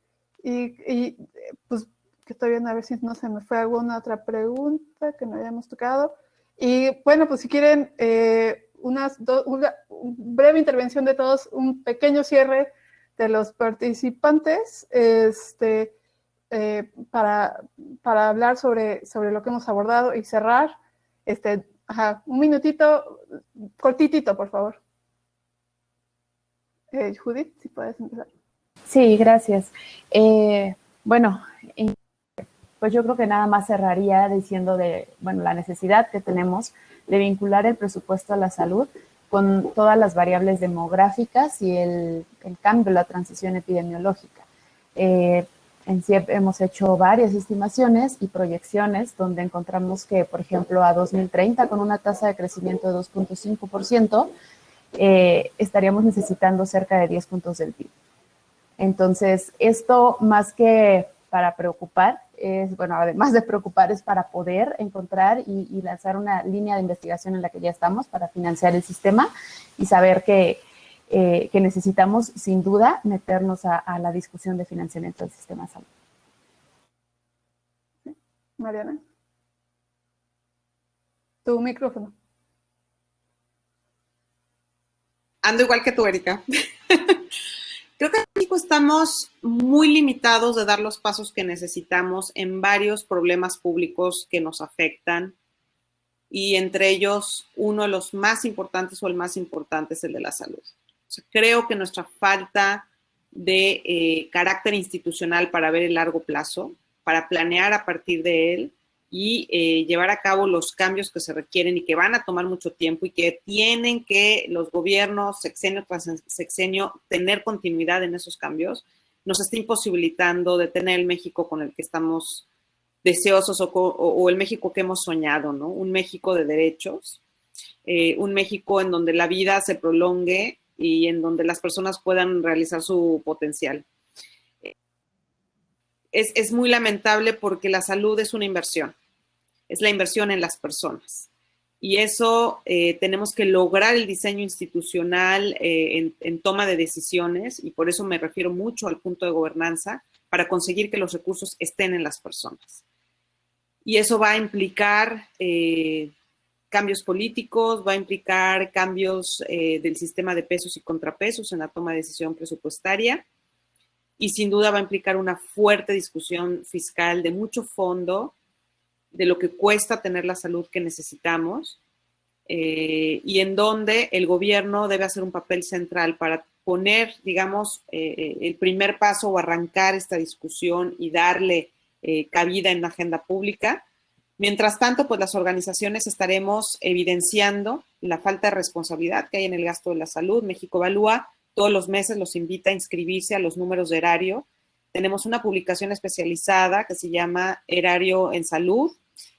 estoy viendo a ver si no se me fue alguna otra pregunta que no hayamos tocado. Y bueno, pues si quieren una breve intervención de todos, un pequeño cierre de los participantes para hablar sobre lo que hemos abordado y cerrar. Un minutito, cortitito, por favor. Judith, si puedes empezar. Sí, gracias. Bueno, pues yo creo que nada más cerraría diciendo la necesidad que tenemos de vincular el presupuesto a la salud con todas las variables demográficas y el cambio, la transición epidemiológica. En CIEP hemos hecho varias estimaciones y proyecciones donde encontramos que, por ejemplo, a 2030, con una tasa de crecimiento de 2.5%, estaríamos necesitando cerca de 10 puntos del PIB. Entonces, esto más que para preocupar, además de preocupar, es para poder encontrar y lanzar una línea de investigación en la que ya estamos para financiar el sistema y saber que necesitamos, sin duda, meternos a la discusión de financiamiento del sistema de salud. Mariana. Tu micrófono. Ando igual que tú, Erika. Creo que en México estamos muy limitados de dar los pasos que necesitamos en varios problemas públicos que nos afectan, y entre ellos uno de los más importantes o el más importante es el de la salud. O sea, creo que nuestra falta de carácter institucional para ver el largo plazo, para planear a partir de él y llevar a cabo los cambios que se requieren y que van a tomar mucho tiempo y que tienen que los gobiernos, sexenio tras sexenio, tener continuidad en esos cambios, nos está imposibilitando de tener el México con el que estamos deseosos o el México que hemos soñado, ¿no? Un México de derechos, un México en donde la vida se prolongue y en donde las personas puedan realizar su potencial. Es muy lamentable porque la salud es una inversión. Es la inversión en las personas. Y eso tenemos que lograr el diseño institucional en toma de decisiones, y por eso me refiero mucho al punto de gobernanza, para conseguir que los recursos estén en las personas. Y eso va a implicar cambios políticos, va a implicar cambios del sistema de pesos y contrapesos en la toma de decisión presupuestaria, y sin duda va a implicar una fuerte discusión fiscal de mucho fondo, de lo que cuesta tener la salud que necesitamos, y en donde el gobierno debe hacer un papel central para poner, digamos, el primer paso o arrancar esta discusión y darle cabida en la agenda pública. Mientras tanto, pues las organizaciones estaremos evidenciando la falta de responsabilidad que hay en el gasto de la salud. México Evalúa todos los meses los invita a inscribirse a los números de erario. Tenemos una publicación especializada que se llama Erario en Salud,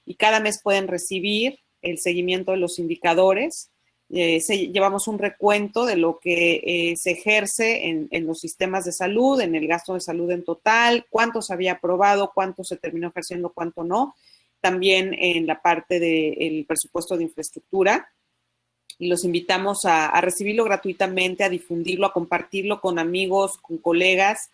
y cada mes pueden recibir el seguimiento de los indicadores. Llevamos un recuento de lo que se ejerce en los sistemas de salud, en el gasto de salud en total, cuánto se había aprobado, cuánto se terminó ejerciendo, cuánto no. También en la parte del presupuesto de infraestructura. Y los invitamos a recibirlo gratuitamente, a difundirlo, a compartirlo con amigos, con colegas.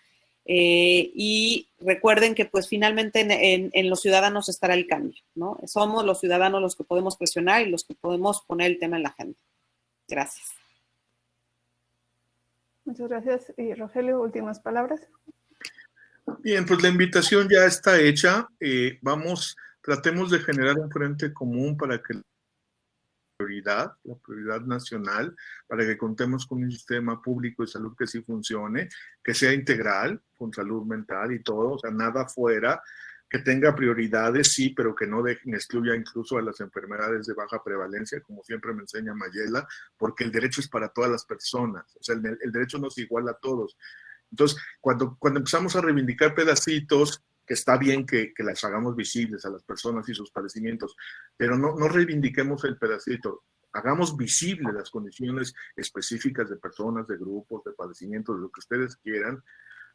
Y recuerden que pues finalmente en los ciudadanos estará el cambio, ¿no? Somos los ciudadanos los que podemos presionar y los que podemos poner el tema en la agenda. Gracias. Muchas gracias. Y Rogelio, últimas palabras. Bien, pues la invitación ya está hecha. Vamos tratemos de generar un frente común para que la prioridad nacional, para que contemos con un sistema público de salud que sí funcione, que sea integral, con salud mental y todo, o sea, nada fuera, que tenga prioridades, sí, pero que no excluya incluso a las enfermedades de baja prevalencia, como siempre me enseña Mayela, porque el derecho es para todas las personas, o sea, el derecho no es igual a todos. Entonces, cuando empezamos a reivindicar pedacitos, que está bien que las hagamos visibles a las personas y sus padecimientos, pero no reivindiquemos el pedacito, hagamos visibles las condiciones específicas de personas, de grupos, de padecimientos, de lo que ustedes quieran,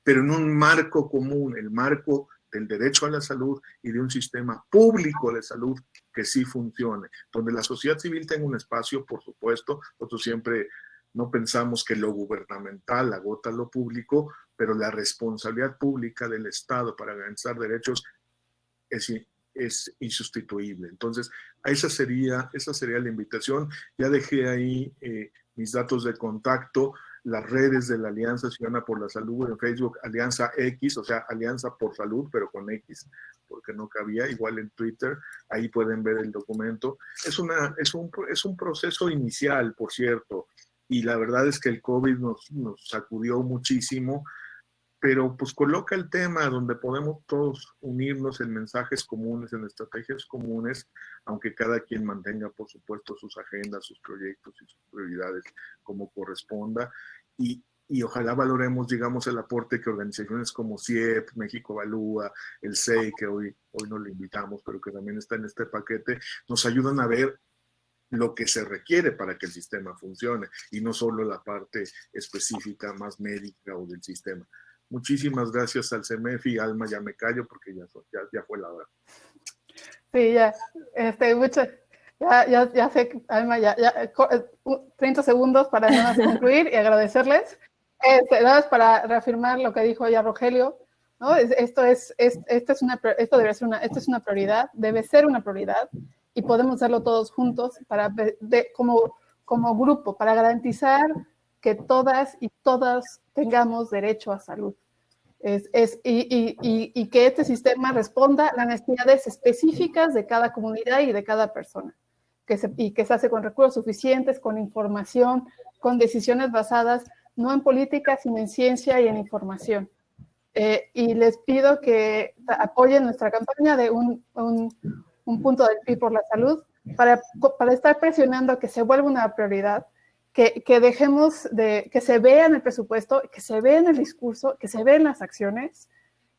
pero en un marco común, el marco del derecho a la salud y de un sistema público de salud que sí funcione, donde la sociedad civil tenga un espacio, por supuesto. Nosotros siempre no pensamos que lo gubernamental agota lo público, pero la responsabilidad pública del Estado para garantizar derechos es insustituible. Entonces, esa sería la invitación. Ya dejé ahí mis datos de contacto, las redes de la Alianza Ciudadana por la Salud en Facebook, Alianza X, o sea, Alianza por Salud, pero con X, porque no cabía, igual en Twitter, ahí pueden ver el documento. Es un proceso inicial, por cierto, y la verdad es que el COVID nos sacudió muchísimo, pero pues coloca el tema donde podemos todos unirnos en mensajes comunes, en estrategias comunes, aunque cada quien mantenga, por supuesto, sus agendas, sus proyectos y sus prioridades como corresponda. Y ojalá valoremos, digamos, el aporte que organizaciones como CIEP, México Evalúa, el SEI, que hoy no le invitamos, pero que también está en este paquete, nos ayudan a ver lo que se requiere para que el sistema funcione y no solo la parte específica más médica o del sistema. Muchísimas gracias al CEMEFI. Alma, ya me callo porque ya fue la hora. Sí, ya sé, Alma, 30 segundos para nada más concluir y agradecerles. Nada más para reafirmar lo que dijo ya Rogelio, ¿no? Esto es una prioridad, debe ser una prioridad, y podemos hacerlo todos juntos como grupo, para garantizar que todas y todas tengamos derecho a salud. Y que este sistema responda a las necesidades específicas de cada comunidad y de cada persona, y que se hace con recursos suficientes, con información, con decisiones basadas no en política, sino en ciencia y en información. Y les pido que apoyen nuestra campaña de un punto del PIB por la salud, para estar presionando a que se vuelva una prioridad, que dejemos que se vea en el presupuesto, que se vea en el discurso, que se vea en las acciones,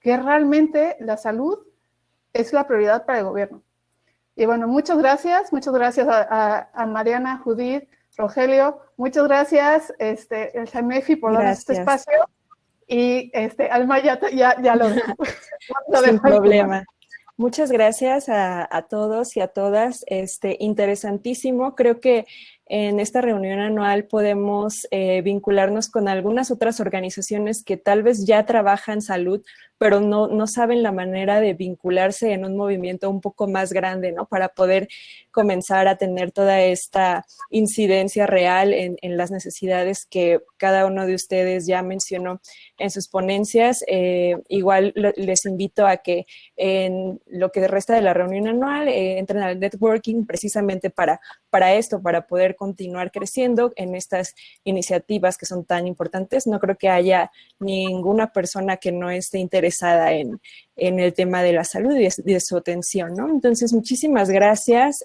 que realmente la salud es la prioridad para el gobierno. Y bueno, muchas gracias a Mariana, Judith, Rogelio, muchas gracias el CEMEFI por darnos este espacio, y Alma ya lo dejo. Sin problema. Muchas gracias a todos y a todas. Interesantísimo. Creo que en esta reunión anual podemos vincularnos con algunas otras organizaciones que tal vez ya trabajan salud, pero no saben la manera de vincularse en un movimiento un poco más grande, ¿no? Para poder comenzar a tener toda esta incidencia real en las necesidades que cada uno de ustedes ya mencionó en sus ponencias. Igual les invito a que en lo que resta de la reunión anual entren al networking precisamente para esto, para poder continuar creciendo en estas iniciativas que son tan importantes. No creo que haya ninguna persona que no esté interesada en el tema de la salud y de su atención, ¿no? Entonces, muchísimas gracias.